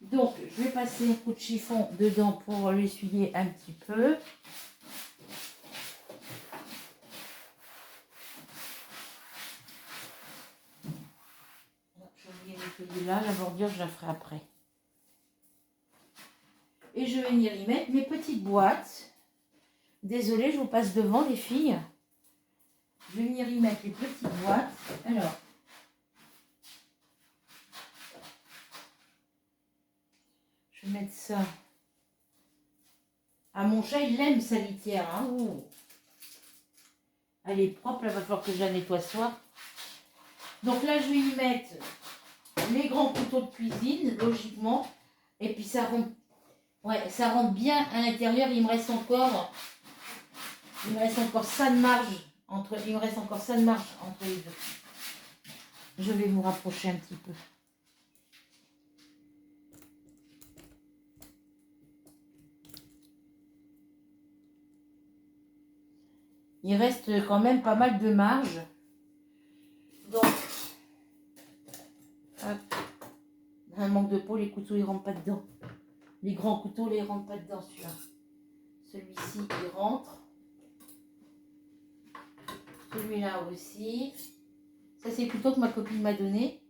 Donc, je vais passer un coup de chiffon dedans pour l'essuyer un petit peu. Je vais nettoyer là, la bordure, je la ferai après. Et je vais venir y mettre mes petites boîtes. Désolée, je vous passe devant, les filles. Je vais venir y mettre les petites boîtes. Alors, je vais mettre ça. Ah, mon chat, il aime sa litière. Hein. Ouh. Elle est propre, il va falloir que je la nettoie ce soir. Donc là, je vais y mettre les grands couteaux de cuisine, logiquement. Et puis ça rentre, ouais, ça rentre bien à l'intérieur. Il me reste encore ça de marge entre les deux. Je vais vous rapprocher un petit peu. Il reste quand même pas mal de marge. Donc, hop, un manque de peau, les couteaux ils rentrent pas dedans. Les grands couteaux, ils rentrent pas dedans celui-là. Celui-ci, il rentre. Celui-là aussi. Ça, c'est le couteau que ma copine m'a donné.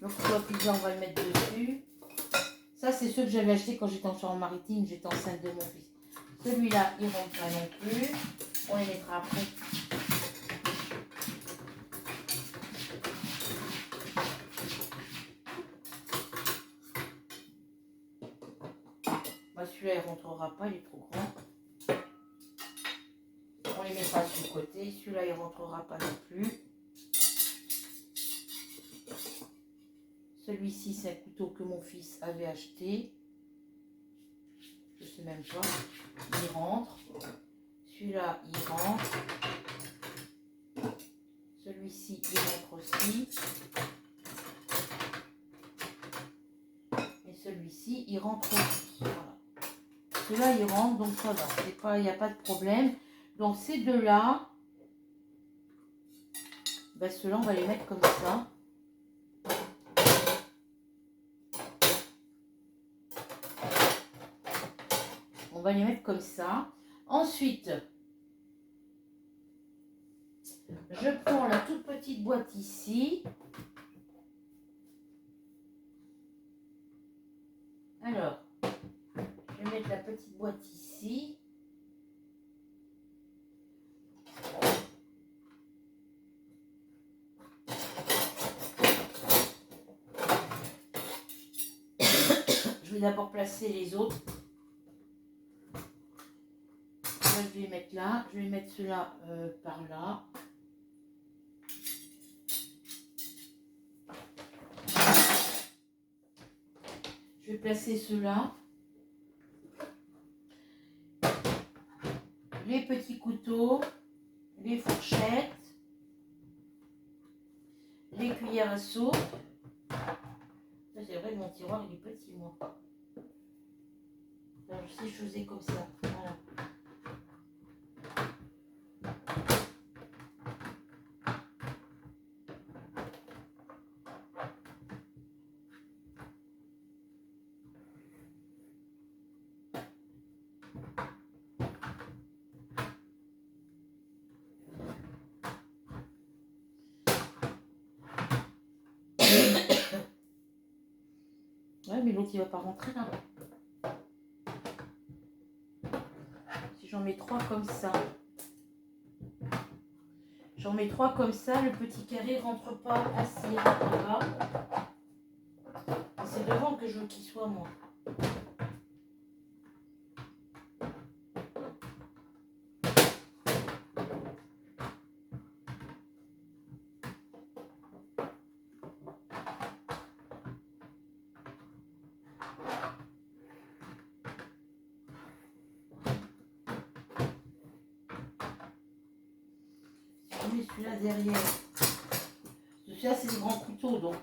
Le couteau à pizza, on va le mettre dessus. Ça, c'est ceux que j'avais acheté quand j'étais en Charente-Maritime. J'étais enceinte de mon fils. Celui-là, il rentre pas non plus. On les mettra après. Celui-là, il ne rentrera pas, il est trop grand. On les mettra sur le côté. Celui-là, il ne rentrera pas non plus. Celui-ci, c'est un couteau que mon fils avait acheté. Je ne sais même pas. Il rentre. Celui-là, il rentre. Celui-ci, il rentre aussi. Et celui-ci, il rentre aussi. Voilà. Celui-là, il rentre, donc ça va. Il n'y a pas de problème. Donc, ces deux-là, ben, ceux-là, on va les mettre comme ça. On va les mettre comme ça. Ensuite, je prends la toute petite boîte ici. Alors, je vais mettre la petite boîte ici. Je vais d'abord placer les autres. Là, je vais les mettre là. Je vais mettre ceux-là par là. Je vais placer ceux-là. Les petits couteaux, les fourchettes, les cuillères à soupe. C'est vrai que mon tiroir il est petit, moi. Alors, si je faisais comme ça, voilà. Ouais, mais l'autre il va pas rentrer là. Si j'en mets trois comme ça. J'en mets trois comme ça, le petit carré rentre pas assez là. C'est devant que je veux qu'il soit, moi. Je mets celui-là derrière. Celui-là, c'est des grands couteaux, donc...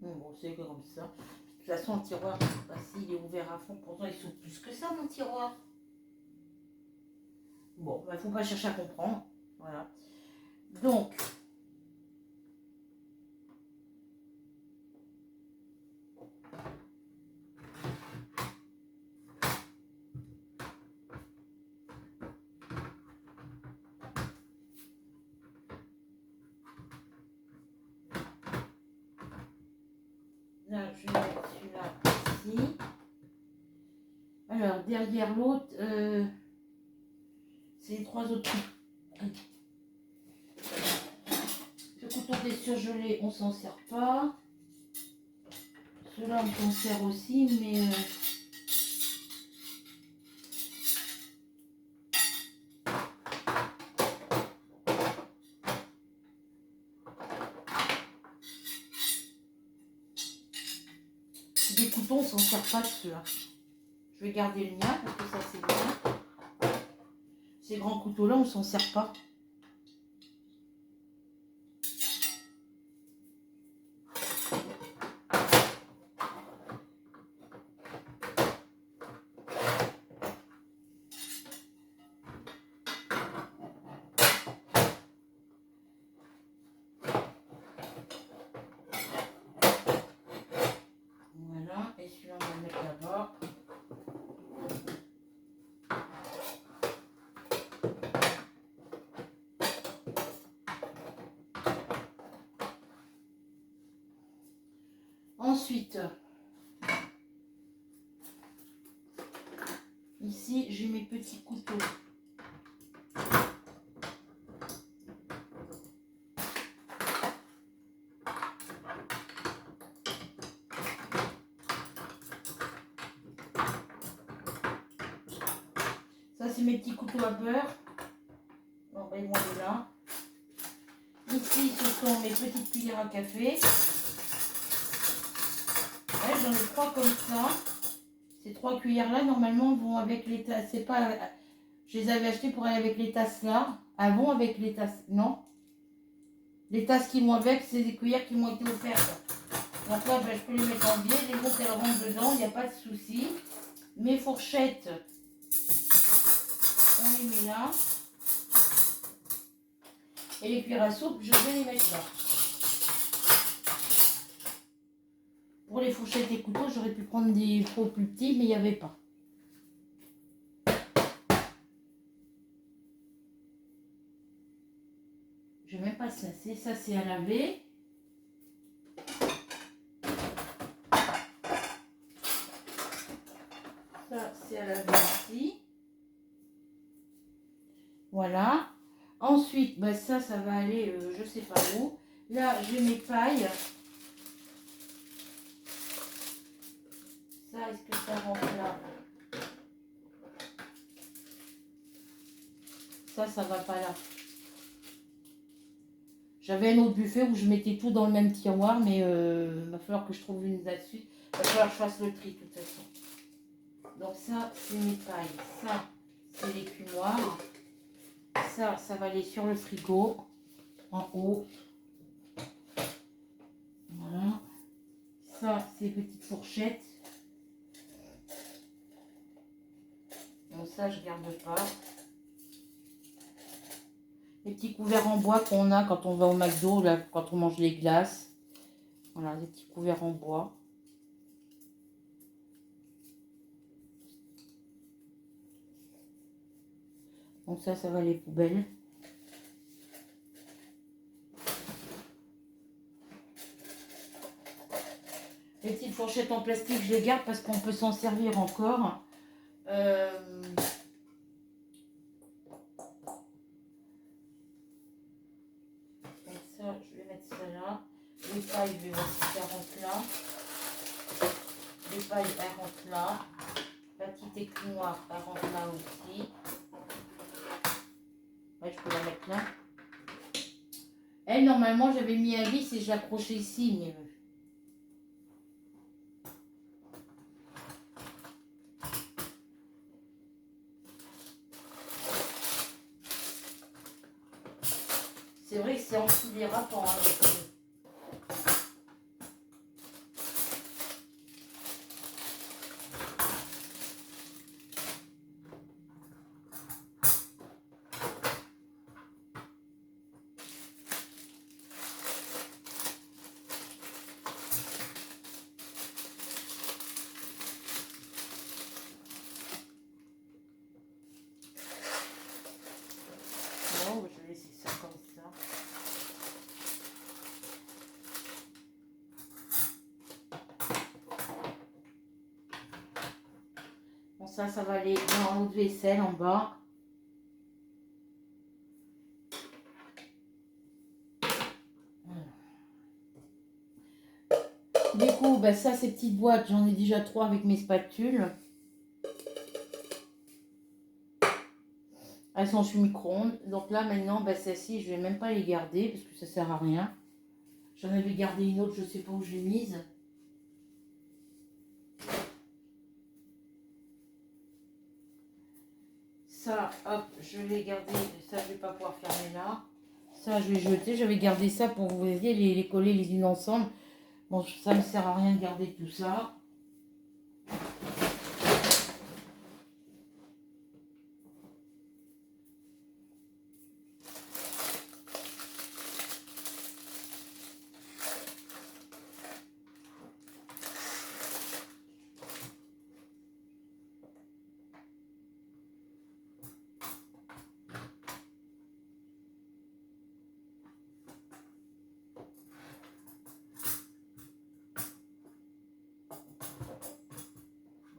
Bon, c'est comme ça. De toute façon, le tiroir, bah, s'il est ouvert à fond, pourtant il s'ouvre plus que ça, mon tiroir. Bon, il ne faut pas chercher à comprendre. Voilà. Donc, là, je vais mettre celui-là ici. Alors, derrière l'autre, c'est les trois autres. Le couteau des surgelés, on s'en sert pas. Ceux-là, on s'en sert aussi, mais... des couteaux, on s'en sert pas de ceux-là. Je vais garder le mien parce que ça, c'est bien. Ces grands couteaux-là, on s'en sert pas. Voilà, et celui-là, on va le mettre là-bas. Ensuite, Ici, j'ai mes petits couteaux. Ça, c'est mes petits couteaux à beurre. Bon, ben, moi, de là. Ici, ce sont mes petites cuillères à café. Ouais, j'en ai 3 comme ça. Ces 3 cuillères-là, normalement, vont avec les tasses. C'est pas... Je les avais achetées pour aller avec les tasses là. Elles vont avec les tasses. Non. Les tasses qui vont avec, c'est des cuillères qui m'ont été offertes. Donc là, ben, je peux les mettre en biais. Les autres, elles rentrent dedans. Il n'y a pas de souci. Mes fourchettes, on les met là. Et les cuillères à soupe, je vais les mettre là. Pour les fourchettes et couteaux, j'aurais pu prendre des pots plus petits, mais il n'y avait pas. Je vais même pas se lasser. Ça, c'est à laver. Ça, c'est à laver ici. Voilà. Ensuite, bah ça va aller, je sais pas où. Là, j'ai mes pailles. Ça, est-ce que ça rentre là? Ça va pas là. J'avais un autre buffet où je mettais tout dans le même tiroir, mais il va falloir que je trouve une là-dessus. Il va falloir que je fasse le tri de toute façon. Donc ça, c'est mes pailles. Ça, c'est les l'écumoire. Ça va aller sur le frigo, en haut. Voilà. Ça, c'est les petites fourchettes. Donc ça, je garde pas. Les petits couverts en bois qu'on a quand on va au McDo, là, quand on mange les glaces. Voilà, des petits couverts en bois. Donc ça va les poubelles. Les petites fourchettes en plastique, je les garde parce qu'on peut s'en servir encore. Ça, je vais mettre ça là. Les pailles, je vais voir si ça rentre là. Les pailles, elles rentrent là. La petite écumoire, elle rentre là aussi. Ouais, je peux la mettre là. Elle, normalement, j'avais mis un vis et je l'accrochais ici, mais... C'est vrai que c'est anti-dérapant avec eux. Bon, je vais laisser ça comme ça. Bon, ça va aller dans l'eau de vaisselle en bas. Du coup, bah ça, ces petites boîtes, j'en ai déjà 3 avec mes spatules. Elles sont sur micro-ondes. Donc là, maintenant, bah, celles-ci, je vais même pas les garder parce que ça sert à rien. J'en avais gardé une autre, je sais pas où je l'ai mise. Ça, hop, je l'ai gardé. Ça, je vais pas pouvoir fermer là. Ça, je vais jeter. J'avais gardé ça pour, vous voyez, les coller les unes ensemble. Bon, ça ne sert à rien de garder tout ça.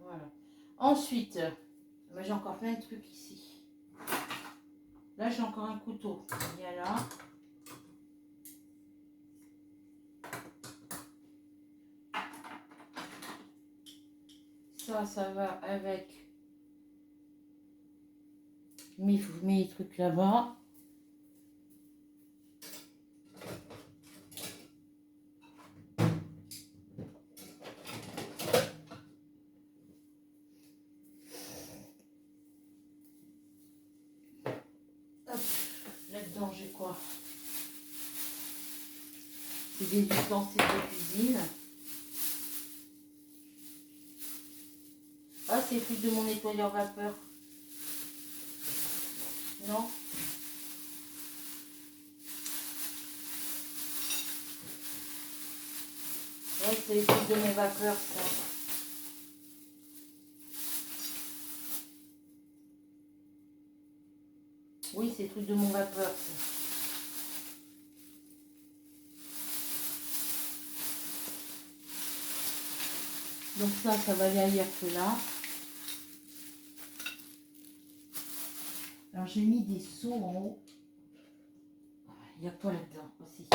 Voilà. Ensuite, Mais j'ai encore plein de trucs ici. Là, j'ai encore un couteau. Il y a là. Ça va avec mes trucs là-bas. Là-dedans, j'ai quoi? C'est des ustensiles de cuisine. Ah, c'est plus de mon nettoyeur vapeur. Non? Ouais, c'est les trucs de mon vapeur, ça. Oui, c'est les trucs de mon vapeur, ça. Donc ça va aller ailleurs que là. Alors j'ai mis des seaux en haut. Il y a quoi là-dedans aussi?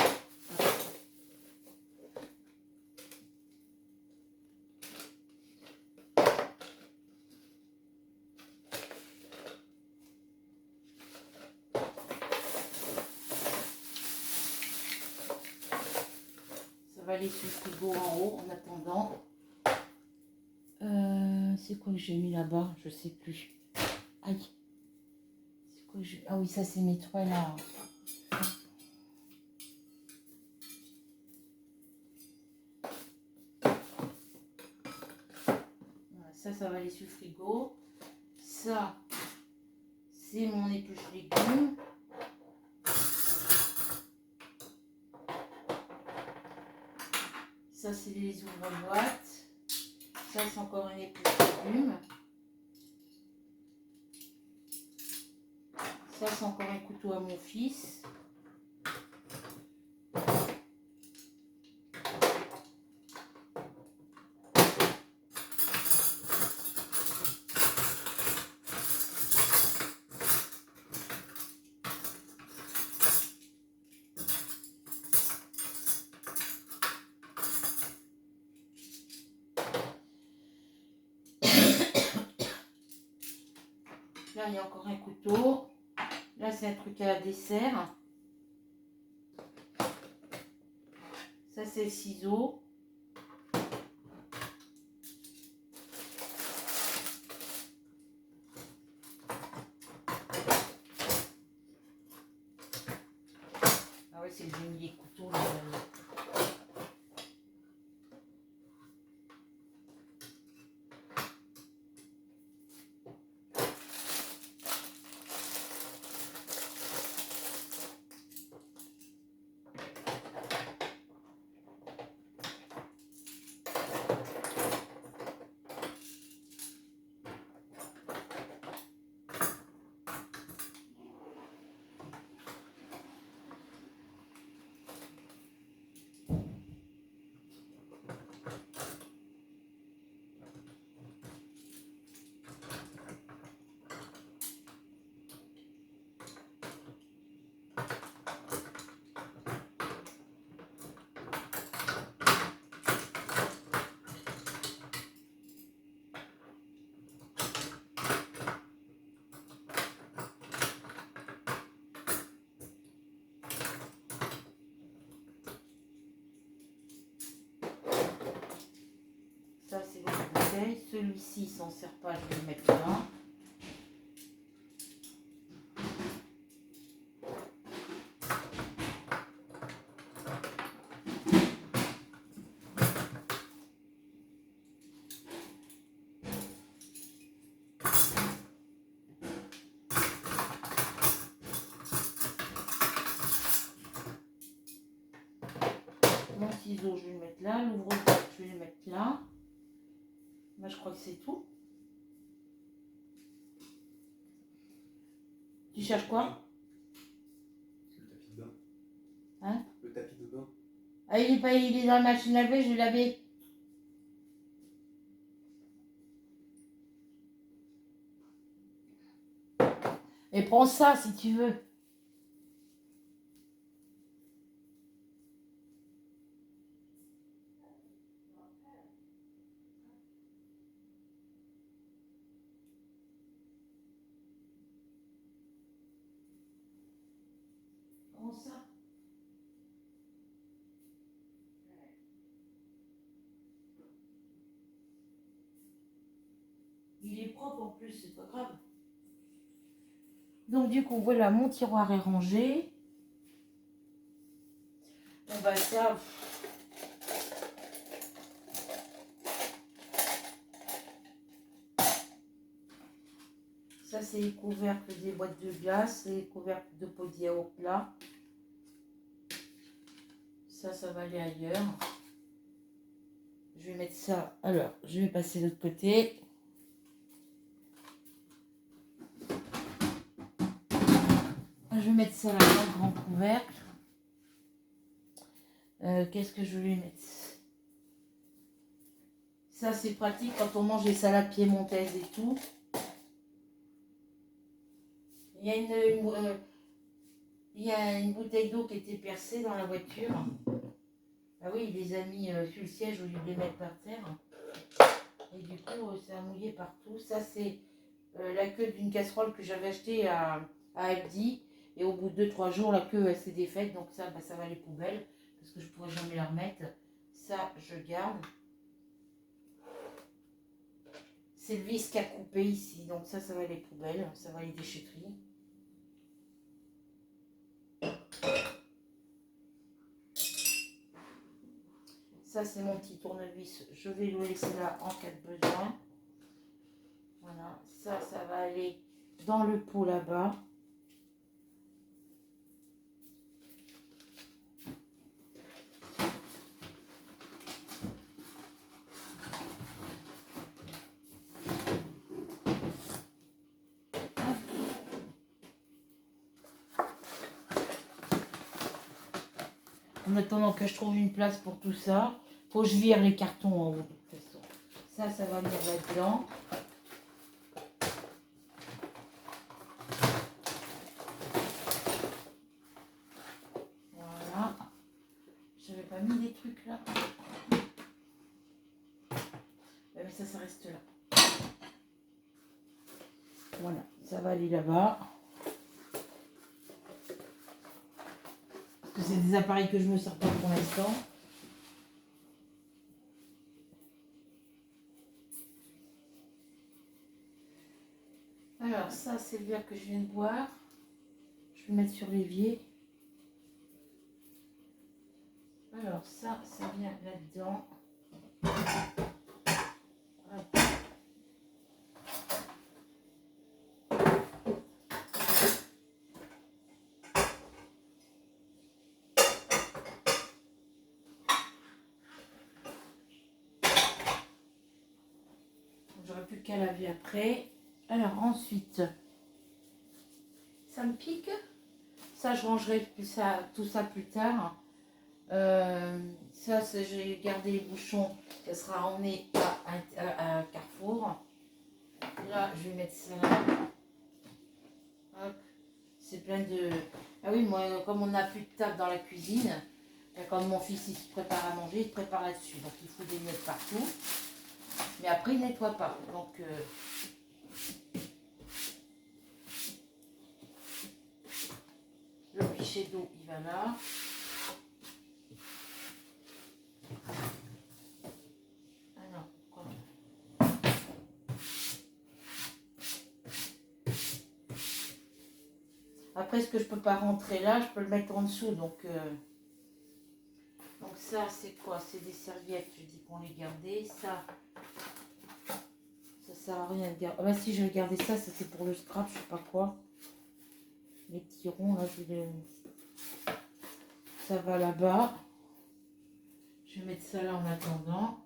Ça va aller sur le frigo en haut en attendant. C'est quoi que j'ai mis là-bas? Je sais plus. Aïe. C'est quoi que j'ai... Ah oui, ça c'est mes toiles là. Ça va aller sur le frigo. Ça, c'est mon épluche légumes. Ça, c'est les ouvre-boîtes. Ça, c'est encore une épluche légumes. Ça, c'est encore un couteau à mon fils. Là, il y a encore un couteau. Là, c'est un truc à dessert. Ça, c'est le ciseau. Ah ouais, c'est que j'ai mis les couteaux là. Ça, c'est votre bouteille. Celui-ci, il s'en sert pas, je vais le mettre là. Mon ciseau, je vais le mettre là. L'ouvre-boîte, je vais le mettre là. Moi, je crois que c'est tout. Tu cherches quoi? Le tapis de bain. Hein? Le tapis de bain. Ah, il est dans la machine à laver, je vais laver. Et prends ça si tu veux. Prends ça. Il est propre en plus, c'est pas grave. Donc du coup, voilà, mon tiroir est rangé. Bon bah ça... Ça, c'est les couvercles des boîtes de glace, c'est les couvercles de pots de yaourt là. Ça va aller ailleurs. Je vais mettre ça. Alors, je vais passer de l'autre côté. Je vais mettre ça là dans le grand couvercle. Qu'est-ce que je vais mettre? Ça, c'est pratique quand on mange des salades piémontaises et tout. Il y a une bouteille d'eau qui était percée dans la voiture. Ah oui, il les a mis sur le siège au lieu de les mettre par terre. Et du coup, ça a mouillé partout. Ça, c'est la queue d'une casserole que j'avais achetée à Aldi. Et au bout de 2-3 jours, la queue elle s'est défaite. Donc ça, bah, ça va les poubelles. Parce que je ne pourrais jamais la remettre. Ça, je garde. C'est le vis qui a coupé ici. Donc ça va les poubelles. Ça va les déchetteries. Ça, c'est mon petit tournevis. Je vais le laisser là en cas de besoin. Voilà. Ça va aller dans le pot là-bas. En attendant que je trouve une place pour tout ça, faut que je vire les cartons en haut de toute façon. Ça va venir là-dedans. Voilà. J'avais pas mis des trucs là. Mais ça reste là. Voilà, ça va aller là-bas. Parce que c'est des appareils que je me sers pas pour l'instant. Alors ça, c'est le verre que je viens de boire. Je vais le mettre sur l'évier. Alors ça vient là-dedans. J'aurais plus qu'à laver après. Alors ensuite, ça me pique. Ça, je rangerai tout ça plus tard. Ça, j'ai gardé les bouchons. Ça sera emmené à Carrefour. Là, je vais mettre ça là. Hop. C'est plein de... Ah oui, moi, comme on n'a plus de table dans la cuisine, quand mon fils il se prépare à manger, il se prépare là-dessus. Donc, il faut des miettes partout. Mais après, il ne nettoie pas. Donc... le pichet d'eau, il va là. Ah non, quoi. Après, ce que je peux pas rentrer là, je peux le mettre en dessous. Donc ça, c'est quoi? C'est des serviettes. Je dis qu'on les gardait. Ça sert à rien de garder. Ah bah si, je vais garder ça. C'était pour le scrap, je sais pas quoi. Les petits ronds, là, ça va là-bas. Je vais mettre ça là en attendant.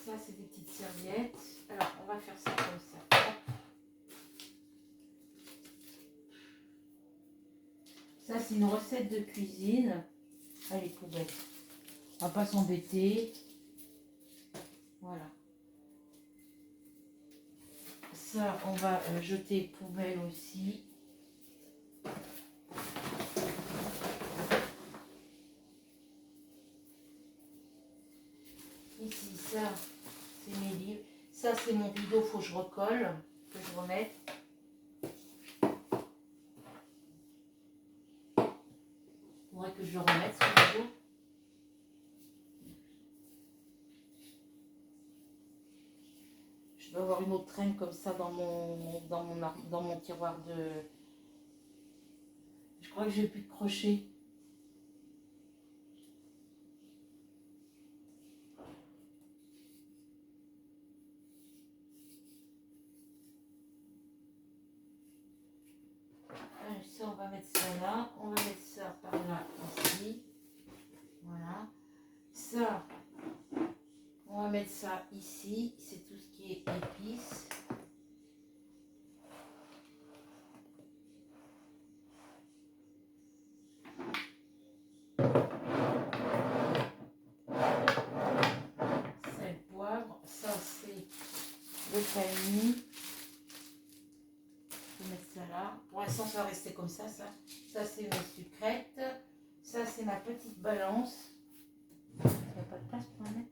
Ça, c'est des petites serviettes. Alors, on va faire ça comme ça. Ça, c'est une recette de cuisine Allez, poubelle. On va pas s'embêter. Voilà. Ça, on va jeter poubelle aussi. Ici, ça, c'est mes livres. Ça, c'est mon rideau, faut que je recolle, que je remette. Faudrait que je le remette, ce rideau. Je dois avoir une autre traîne comme ça dans mon tiroir de... Je crois que j'ai plus de crochet. Ça, on va mettre ça là. On va mettre ça par là, ici. Voilà. Ça, on va mettre ça ici. C'est tout ce qui est épices. Sel, poivre. Ça, c'est le panini. Je vais mettre ça là. Pour l'instant, ça va rester comme ça. Ça c'est mes sucrètes. Ça, c'est ma petite balance. Il n'y a pas de place pour la mettre.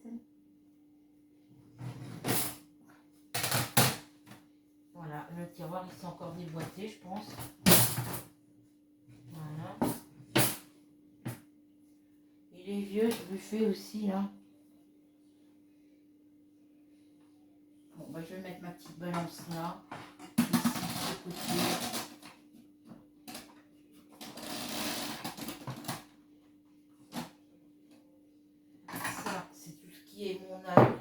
Voilà, le tiroir, il s'est encore déboîté, je pense. Voilà. Il est vieux, ce buffet aussi, là. Bon, bah, je vais mettre ma petite balance là. Ici, de côté. Ça, c'est tout ce qui est mon ail.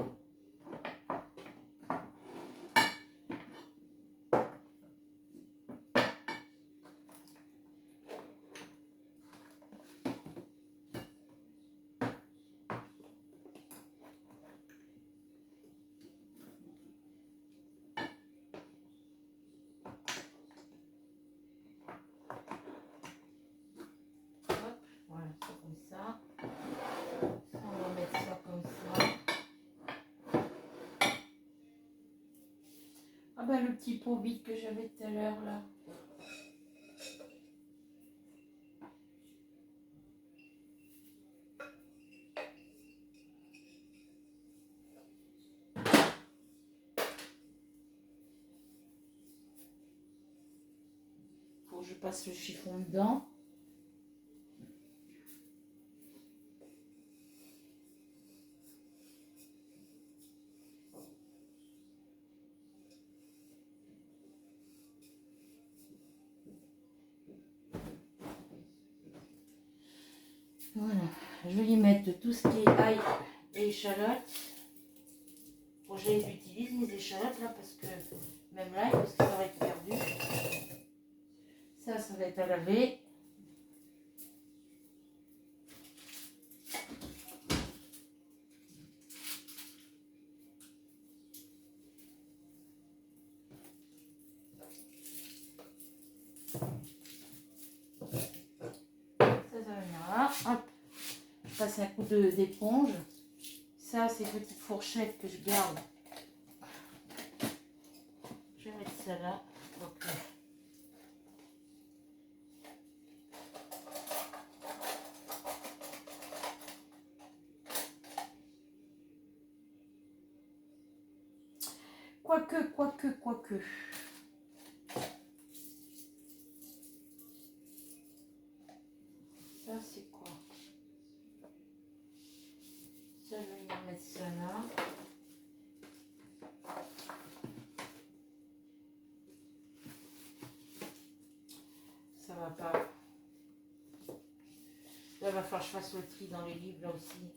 Voilà, c'est comme ça. On va mettre ça comme ça. Ah bah le petit pot vide que j'avais tout à l'heure là. Faut que je passe le chiffon dedans. Voilà, je vais y mettre tout ce qui est ail et échalotes. Faut que j'utilise mes échalotes là parce que même l'ail parce que ça va être perdu. Ça va être à laver. Ça va venir là. Hop, je passe un coup d'éponge. Ça, c'est petites fourchettes que je garde. Je vais mettre ça là. Ok. Quoique. Ça, c'est quoi? Ça, je vais venir mettre ça là. Ça va pas. Là, il va falloir que je fasse le tri dans les livres là aussi.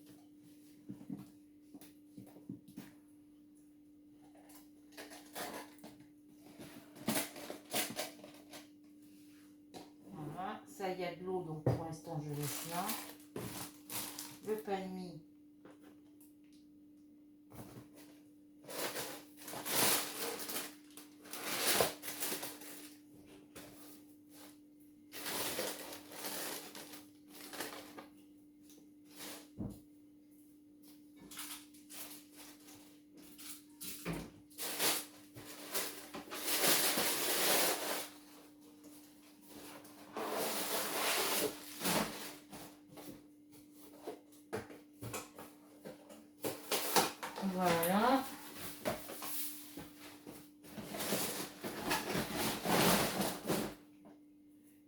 Voilà, ça il y a de l'eau donc pour l'instant je laisse là. Le panini. Voilà.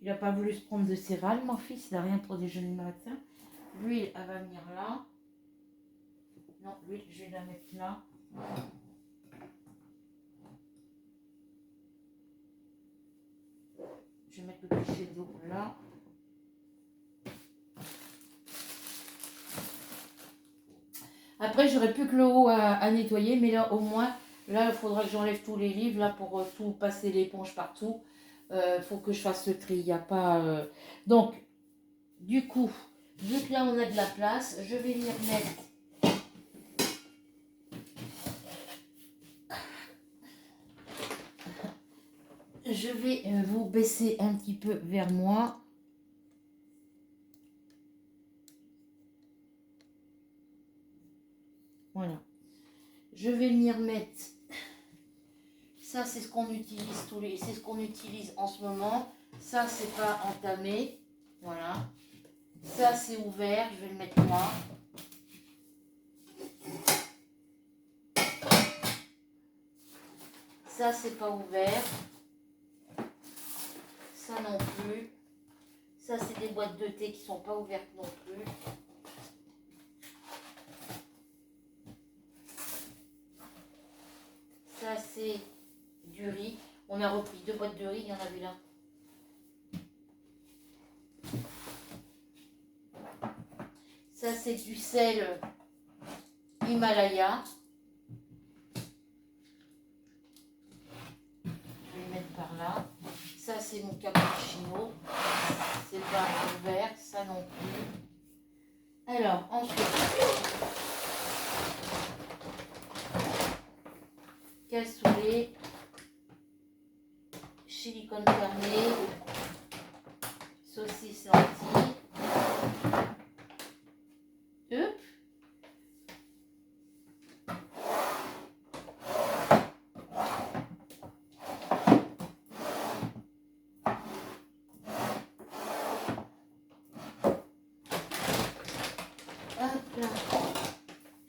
Il n'a pas voulu se prendre de céréales, mon fils, il n'a rien pour déjeuner le matin. L'huile, elle va venir là. Non, l'huile, je vais la mettre là. Je vais mettre le pichet d'eau là. Après, j'aurai plus que le haut à nettoyer, mais là, au moins, là, il faudra que j'enlève tous les livres, là, pour tout passer l'éponge partout. Faut que je fasse le tri, il n'y a pas... Donc, du coup, vu que là, on a de la place, je vais venir mettre... Je vais vous baisser un petit peu vers moi. Voilà. Je vais venir mettre... Ça, c'est ce qu'on utilise c'est ce qu'on utilise en ce moment. Ça, c'est pas entamé. Voilà. Ça, c'est ouvert. Je vais le mettre là. Ça, c'est pas ouvert. Ça non plus. Ça, c'est des boîtes de thé qui sont pas ouvertes non plus. Ça, c'est du riz. On a repris 2 boîtes de riz. Il y en avait là. Ça, c'est du sel Himalaya. Je vais le mettre par là. Ça, c'est mon cappuccino. C'est pas ouvert. Ça non plus. Alors, ensuite, cassoulet, chili con carne, saucisse lentilles. Hop. Hop là.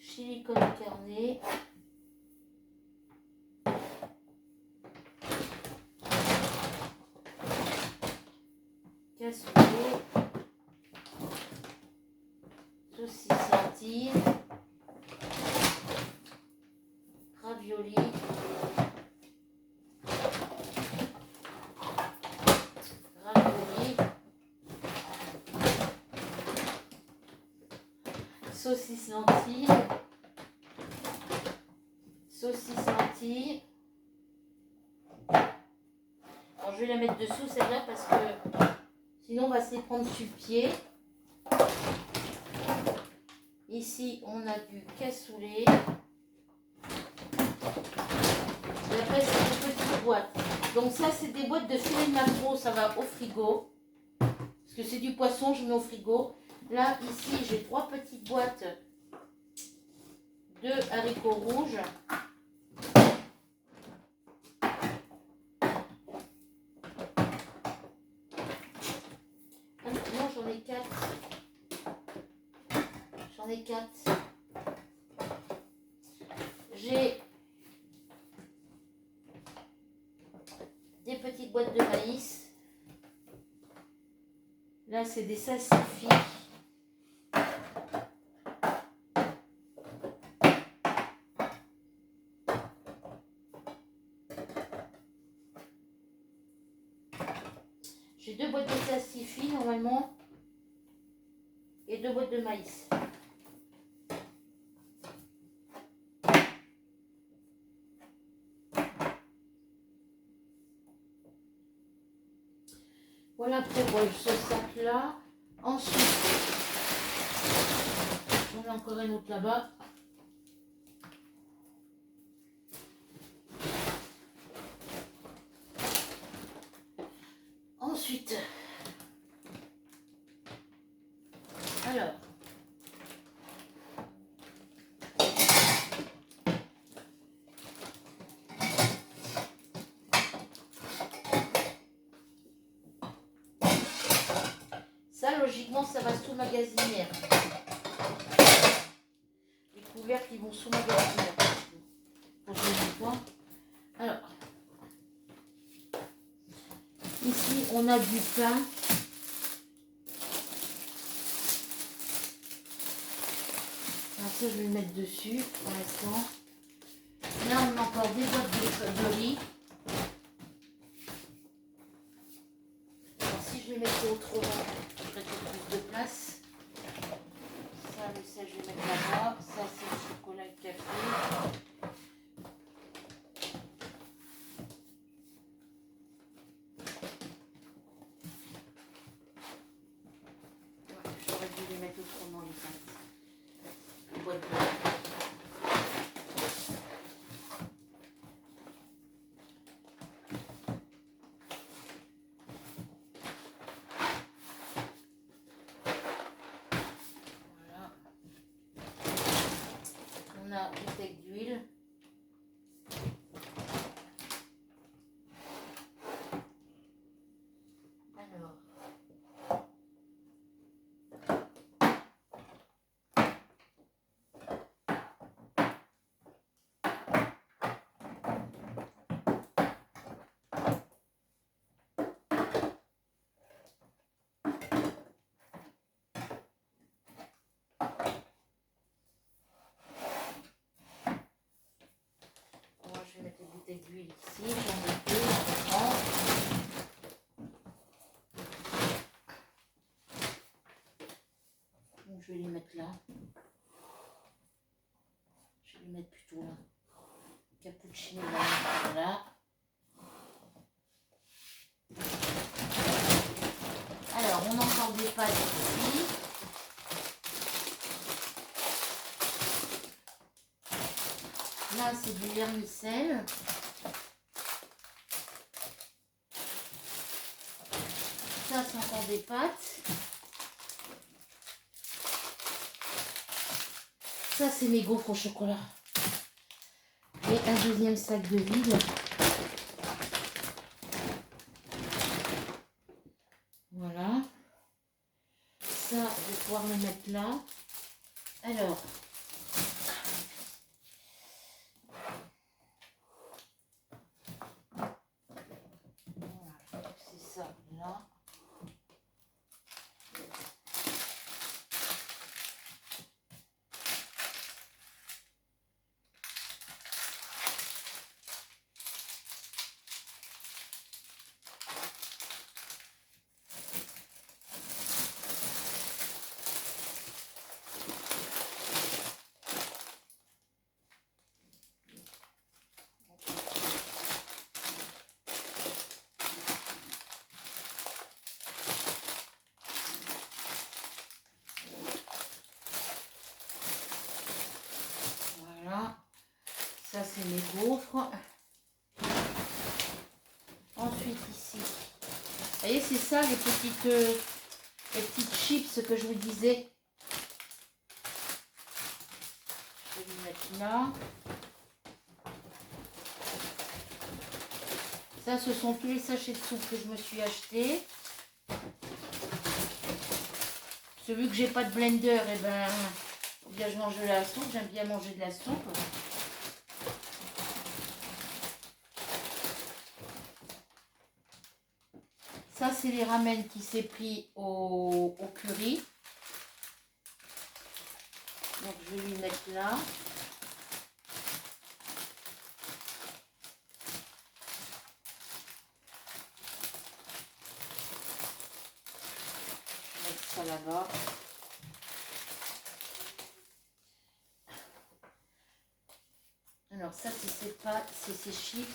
Chili con carne. Cassoulet. Saucisse lentilles. Ravioli. Ravioli. Saucisse lentilles. Saucisse lentilles. Alors je vais la mettre dessous celle-là parce que sinon on va se les prendre sur le pied. Ici on a du cassoulet. Et après c'est des petites boîtes. Donc ça c'est des boîtes de filet de maquereau, ça va au frigo. Parce que c'est du poisson, je mets au frigo. Là ici j'ai 3 petites boîtes de haricots rouges. Non, j'en ai 4. J'en ai 4. J'ai des petites boîtes de maïs. Là, c'est des salsifis. J'ai 2 boîtes de salsifis normalement et 2 boîtes de maïs. Voilà pour ce sac là. Ensuite, j'en ai encore un autre là-bas. Ensuite, alors, ça logiquement ça va sous magasinière. Les couvercles qui vont sous ma garniture. Pour que je les nettoie. Alors, ici, on a du pain. Alors ça, je vais le mettre dessus pour l'instant. Là, on a encore des boîtes de riz. Alors, si je les mettais autrement, je ferais plus de place. Ça, le sel, je vais mettre là-bas. Ça, c'est le chocolat et le café. Ouais, j'aurais dû les mettre autrement, les pâtes. Les boîtes de riz. Voilà. On a une bouteille d'huile. Alors, moi, je vais mettre les bouteilles d'huile ici. J'en ai deux, j'en prends. Donc, je vais les mettre là. Je vais les mettre plutôt là. Cappuccino, voilà. Alors, on a encore des pâtes ici. Là, c'est du vermicelle. Ça, c'est encore des pâtes. Ça, c'est mes gaufres au chocolat. Et un deuxième sac de vide. Voilà. Ça, je vais pouvoir le mettre là. Alors. Voilà, c'est ça, là. Voilà. Ça, c'est mes gaufres. Ensuite, ici. Vous voyez, c'est ça, les petites chips que je vous disais. Je vais les mettre là. Ça, ce sont tous les sachets de soupe que je me suis acheté. Parce que vu que j'ai pas de blender, et ben, faut bien que je mange de la soupe. J'aime bien manger de la soupe. Ça, c'est les ramen qui s'est pris au curry. Donc, je vais lui mettre là. Je vais mettre ça là-bas. Alors, ça, c'est ses chips.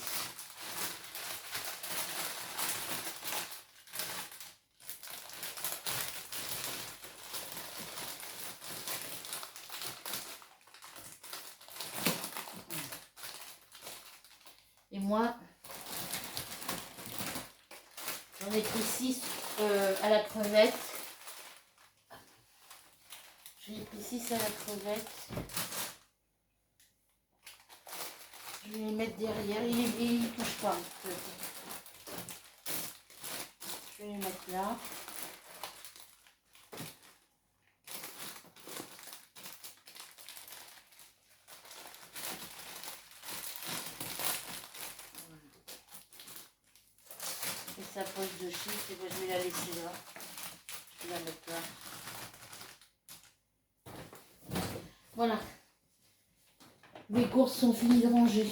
Et moi, j'en ai pris 6 à la crevette. J'en ai pris 6 à la crevette. Je vais les mettre derrière. Il ne touche pas. Je vais les mettre là. ta poche de chips et moi je vais la laisser là. Je vais la mettre là. Voilà. Les courses sont finies de ranger.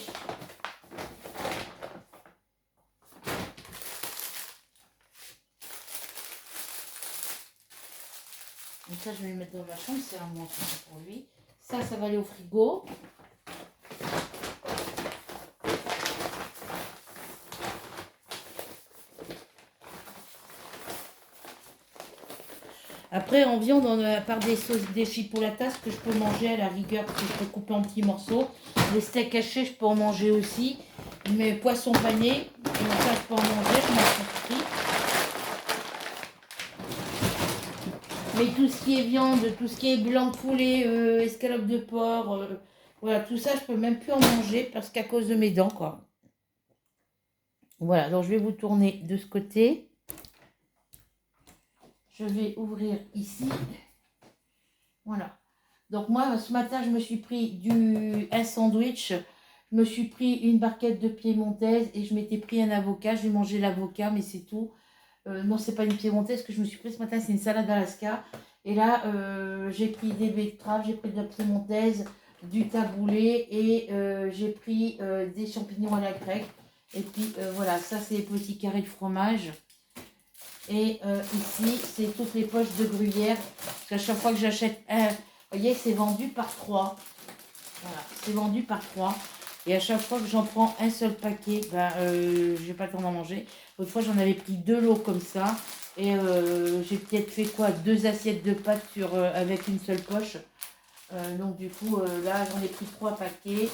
Donc ça, je vais le mettre dans ma chambre, c'est un moi pour lui. Ça va aller au frigo. Après, en viande, à part des sauces, des chipolatas que je peux manger à la rigueur, que je peux couper en petits morceaux. Les steaks hachés, je peux en manger aussi. Mais poisson pané, ça, je peux en manger, je m'en suis. Mais tout ce qui est viande, tout ce qui est blanc de poulet, escalope de porc, voilà, tout ça, je peux même plus en manger parce qu'à cause de mes dents, quoi. Voilà, donc je vais vous tourner de ce côté. Je vais ouvrir ici. Voilà. Donc moi, ce matin, je me suis pris un sandwich. Je me suis pris une barquette de piémontaise et je m'étais pris un avocat. Je vais manger l'avocat, mais c'est tout. Non, c'est pas une piémontaise que je me suis pris ce matin, c'est une salade d'Alaska. Et là, j'ai pris des betteraves, j'ai pris de la piémontaise, du taboulé et j'ai pris des champignons à la grecque. Et puis voilà, ça c'est les petits carrés de fromage. Et ici, c'est toutes les poches de gruyère. Parce qu'à chaque fois que j'achète un, vous voyez, c'est vendu par 3. Voilà, c'est vendu par 3. Et à chaque fois que j'en prends un seul paquet, ben, j'ai pas le temps d'en manger. L'autre fois, j'en avais pris 2 lots comme ça. Et j'ai peut-être fait quoi 2 assiettes de pâtes avec une seule poche. Donc du coup, là, j'en ai pris 3 paquets.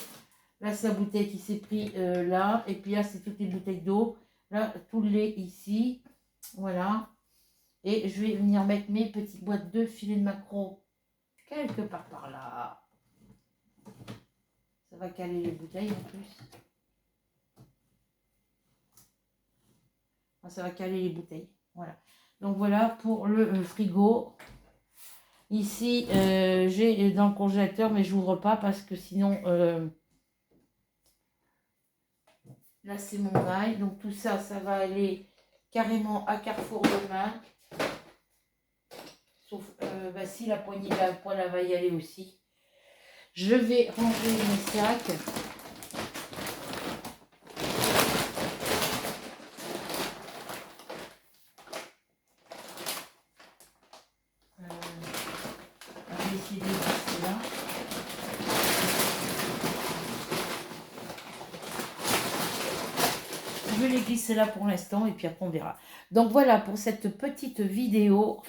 Là, c'est la bouteille qui s'est pris là. Et puis là, c'est toutes les bouteilles d'eau. Là, tout le lait ici. Voilà. Et je vais venir mettre mes petites boîtes de filets de maquereau quelque part par là. Ça va caler les bouteilles en plus. Ça va caler les bouteilles. Voilà. Donc voilà pour le frigo. Ici, j'ai dans le congélateur, mais je n'ouvre pas parce que sinon... là, c'est mon ail. Donc tout ça, ça va aller carrément à Carrefour demain. Sauf si la poignée de la poêle va y aller aussi. Je vais ranger mes sacs. Je vais essayer de les glisser là. Je vais les glisser là pour l'instant et puis après on verra. Donc voilà pour cette petite vidéo,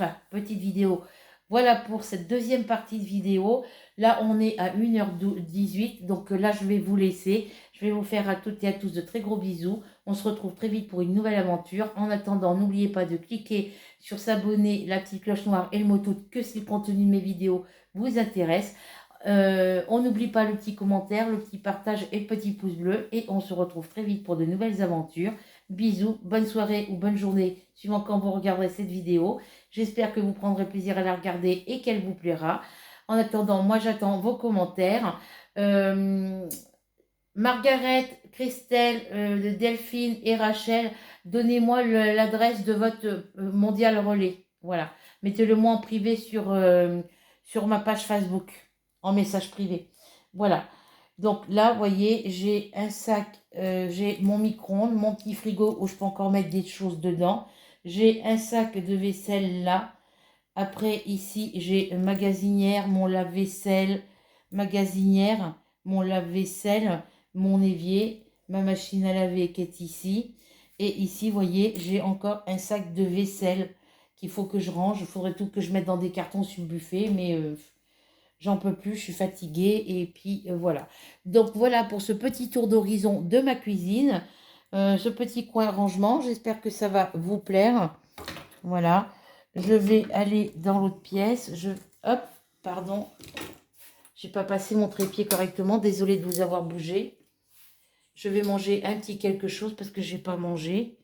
voilà pour cette deuxième partie de vidéo. Là on est à 1h18, donc là je vais vous laisser. Je vais vous faire à toutes et à tous de très gros bisous. On se retrouve très vite pour une nouvelle aventure. En attendant, n'oubliez pas de cliquer sur s'abonner, la petite cloche noire et le mot tout que si le contenu de mes vidéos vous intéresse. On n'oublie pas le petit commentaire, le petit partage et le petit pouce bleu. Et on se retrouve très vite pour de nouvelles aventures. Bisous, bonne soirée ou bonne journée, suivant quand vous regarderez cette vidéo. J'espère que vous prendrez plaisir à la regarder et qu'elle vous plaira. En attendant, moi j'attends vos commentaires. Margaret, Christelle, Delphine et Rachel, donnez-moi l'adresse de votre mondial relais. Voilà. Mettez-le moi en privé sur ma page Facebook, en message privé. Voilà. Donc là, vous voyez, j'ai un sac, j'ai mon micro-ondes, mon petit frigo où je peux encore mettre des choses dedans. J'ai un sac de vaisselle là. Après, ici, j'ai magasinière, mon lave-vaisselle, magasinière, mon lave-vaisselle, mon évier, ma machine à laver qui est ici. Et ici, vous voyez, j'ai encore un sac de vaisselle qu'il faut que je range. Il faudrait tout que je mette dans des cartons sur le buffet, mais j'en peux plus, je suis fatiguée. Et puis, voilà. Donc, voilà pour ce petit tour d'horizon de ma cuisine. Ce petit coin rangement, j'espère que ça va vous plaire. Voilà. Je vais aller dans l'autre pièce. Hop, pardon. Je n'ai pas passé mon trépied correctement. Désolée de vous avoir bougé. Je vais manger un petit quelque chose parce que je n'ai pas mangé.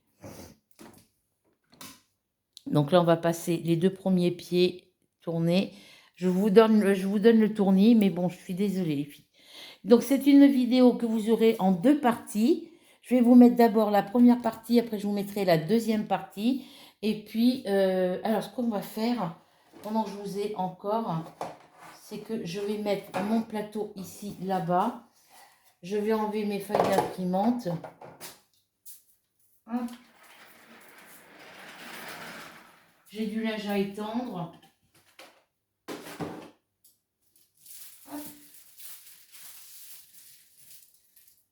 Donc là, on va passer les 2 premiers pieds tournés. Je vous donne le tournis, mais bon, je suis désolée les filles. Donc c'est une vidéo que vous aurez en 2 parties. Je Je vais vous mettre d'abord la première partie, après je vous mettrai la deuxième partie. Et puis, alors ce qu'on va faire, pendant que je vous ai encore, c'est que je vais mettre mon plateau ici, là-bas. Je vais enlever mes feuilles d'imprimante. Hop. J'ai du linge à étendre. Hop.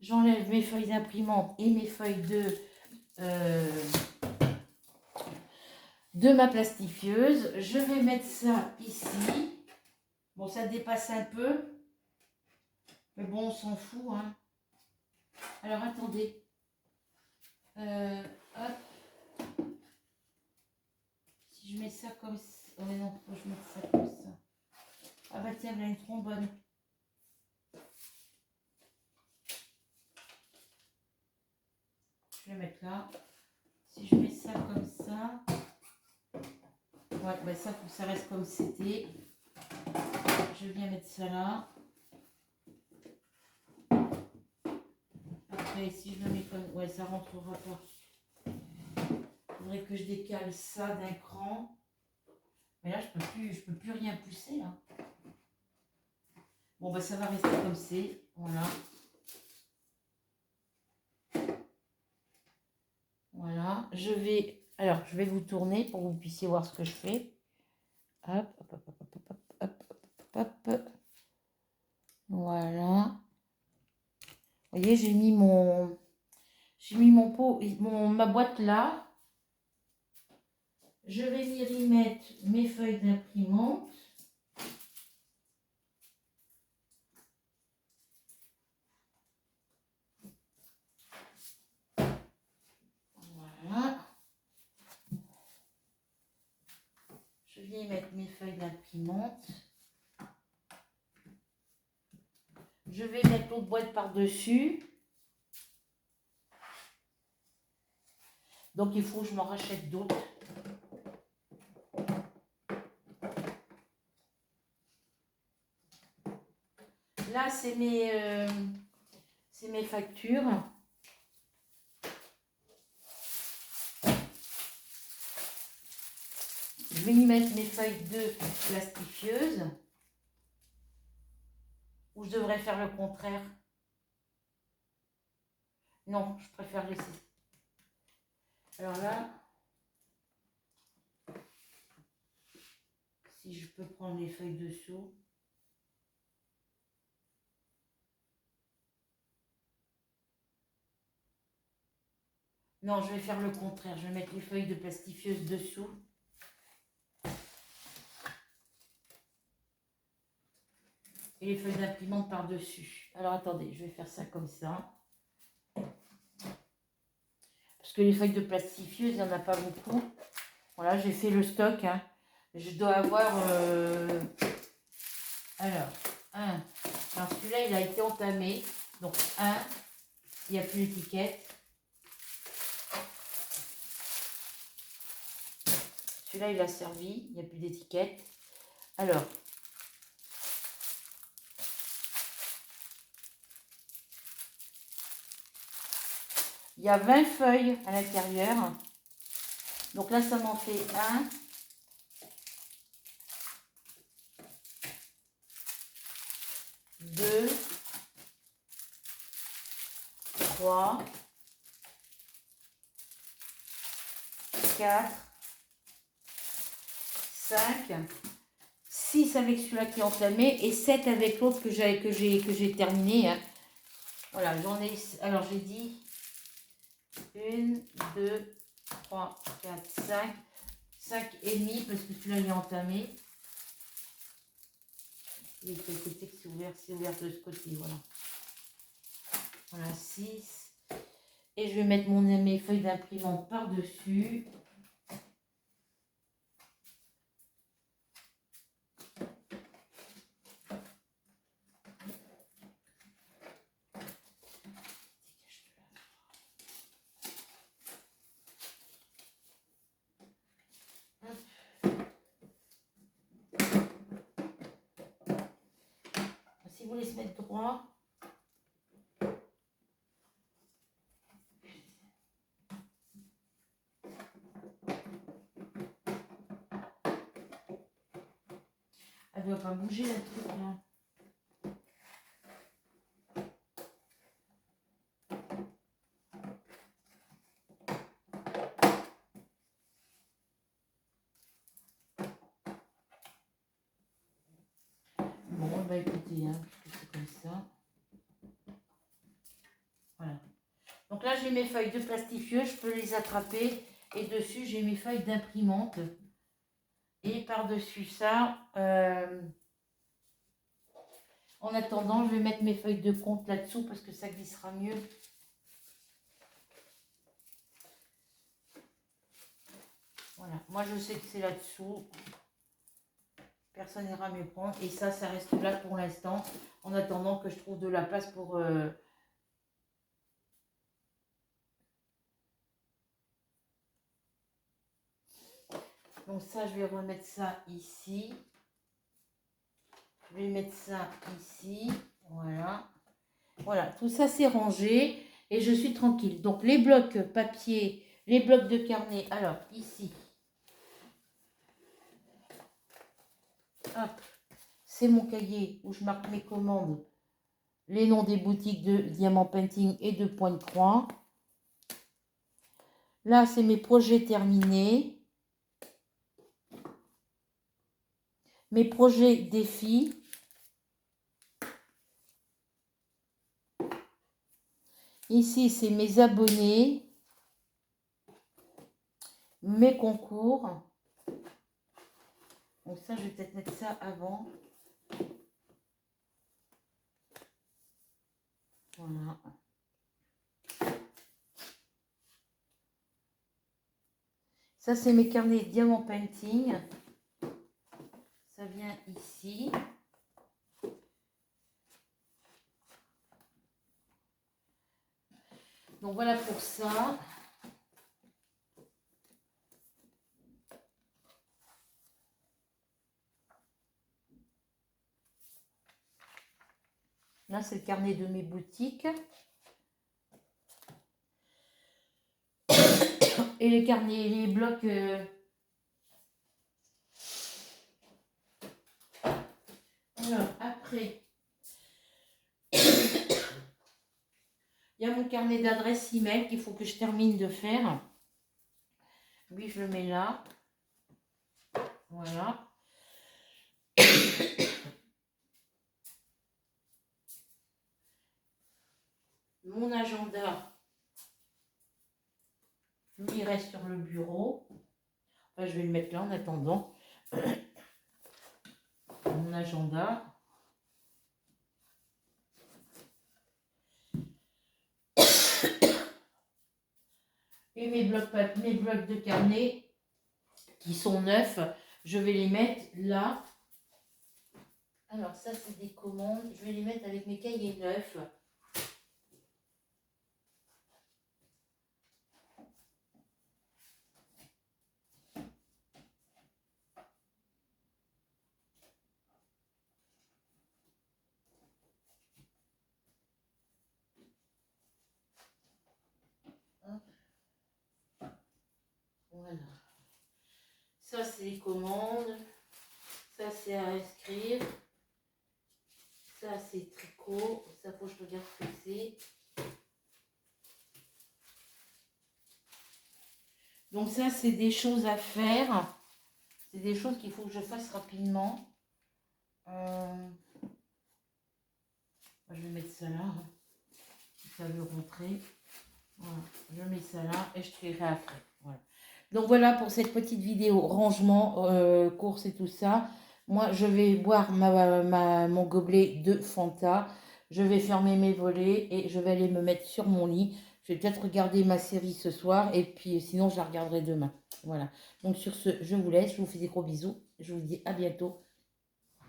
J'enlève mes feuilles d'imprimante et mes feuilles de ma plastifieuse. Je vais mettre ça ici. Bon, ça dépasse un peu. Mais bon, on s'en fout, hein. Alors, attendez. Hop. Si je mets ça comme ça... Oh non, faut que je mette ça comme ça. Ah bah tiens, il y a une trombone. Je vais mettre là. Si je mets ça comme ça... Ouais, bah ça, faut que ça reste comme c'était. Je vais bien mettre ça là. Après, si je le mets comme... Ouais, ça rentrera pas. Il faudrait que je décale ça d'un cran. Mais là, je peux plus rien pousser, là. Bon, bah ça va rester comme c'est. Voilà. Voilà. Alors, je vais vous tourner pour que vous puissiez voir ce que je fais. Hop, hop, hop, hop, hop, hop, hop, hop. Voilà. Vous voyez, j'ai mis mon pot, ma boîte là. Je vais y mettre mes feuilles d'imprimante. Voilà. Je viens y mettre mes feuilles d'imprimante. Je vais mettre l'autre boîte par-dessus. Donc, il faut que je m'en rachète d'autres. Là, c'est mes factures. Je vais y mettre mes feuilles de plastifieuse. Ou je devrais faire le contraire? Non, je préfère laisser. Alors là, si je peux prendre les feuilles dessous. Non, je vais faire le contraire. Je vais mettre les feuilles de plastifieuse dessous. Et les feuilles d'imprimante par-dessus. Alors attendez, je vais faire ça comme ça. Parce que les feuilles de plastifieuse, il n'y en a pas beaucoup. Voilà, j'ai fait le stock. Hein. Je dois avoir... Alors, un. Alors celui-là, il a été entamé. Donc, un. Il n'y a plus d'étiquette. Celui-là, il a servi. Il n'y a plus d'étiquette. Alors, il y a 20 feuilles à l'intérieur. Donc là, ça m'en fait 1, 2, 3, 4, 5, 6 avec celui-là qui est entamé et 7 avec l'autre que j'ai terminé. Hein. Voilà, j'en ai... Alors, j'ai dit 1, 2, 3, 4, 5. 5 et demi parce que celui-là, il est entamé. Et de quel côté que c'est ouvert de ce côté, voilà. Voilà, 6. Et je vais mettre mes feuilles d'imprimante par-dessus. Si vous voulez se mettre droit. Elle doit pas bouger la truc là. Bon, bah écoutez, hein, c'est comme ça. Voilà. Donc là, j'ai mes feuilles de plastifieux, je peux les attraper. Et dessus, j'ai mes feuilles d'imprimante. Et par-dessus ça, en attendant, je vais mettre mes feuilles de compte là-dessous parce que ça glissera mieux. Voilà, moi je sais que c'est là-dessous. Personne n'ira me prendre. Et ça reste là pour l'instant. En attendant que je trouve de la place pour... Donc ça, je vais remettre ça ici. Je vais mettre ça ici. Voilà. Voilà, tout ça c'est rangé. Et je suis tranquille. Donc les blocs papier, les blocs de carnet. Alors, ici. Hop. C'est mon cahier où je marque mes commandes. Les noms des boutiques de Diamant Painting et de Pointe Croix. Là, c'est mes projets terminés. Mes projets défis. Ici, c'est mes abonnés. Mes concours. Donc ça, je vais peut-être mettre ça avant. Voilà. Ça, c'est mes carnets Diamant Painting. Ça vient ici. Donc voilà pour ça. Là, c'est le carnet de mes boutiques. Et les carnets, les blocs... Alors, après, il y a mon carnet d'adresse email qu'il faut que je termine de faire. Lui, je le mets là. Voilà. Mon agenda, lui, il reste sur le bureau. Enfin, je vais le mettre là en attendant. Mon agenda. Et mes blocs de carnet qui sont neufs, je vais les mettre là. Alors ça, c'est des commandes. Je vais les mettre avec mes cahiers neufs. Voilà. Ça, c'est les commandes. Ça, c'est à inscrire. Ça, c'est tricot. Ça, faut que je regarde ce que c'est. Donc ça, c'est des choses à faire. C'est des choses qu'il faut que je fasse rapidement. Je vais mettre ça là. Hein, si ça veut rentrer. Voilà. Je mets ça là et je trierai après. Voilà. Donc voilà pour cette petite vidéo rangement, course et tout ça. Moi, je vais boire mon gobelet de Fanta. Je vais fermer mes volets et je vais aller me mettre sur mon lit. Je vais peut-être regarder ma série ce soir et puis sinon, je la regarderai demain. Voilà. Donc sur ce, je vous laisse. Je vous fais des gros bisous. Je vous dis à bientôt.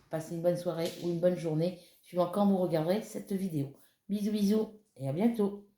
Passez une bonne soirée ou une bonne journée, suivant quand vous regarderez cette vidéo. Bisous, bisous et à bientôt.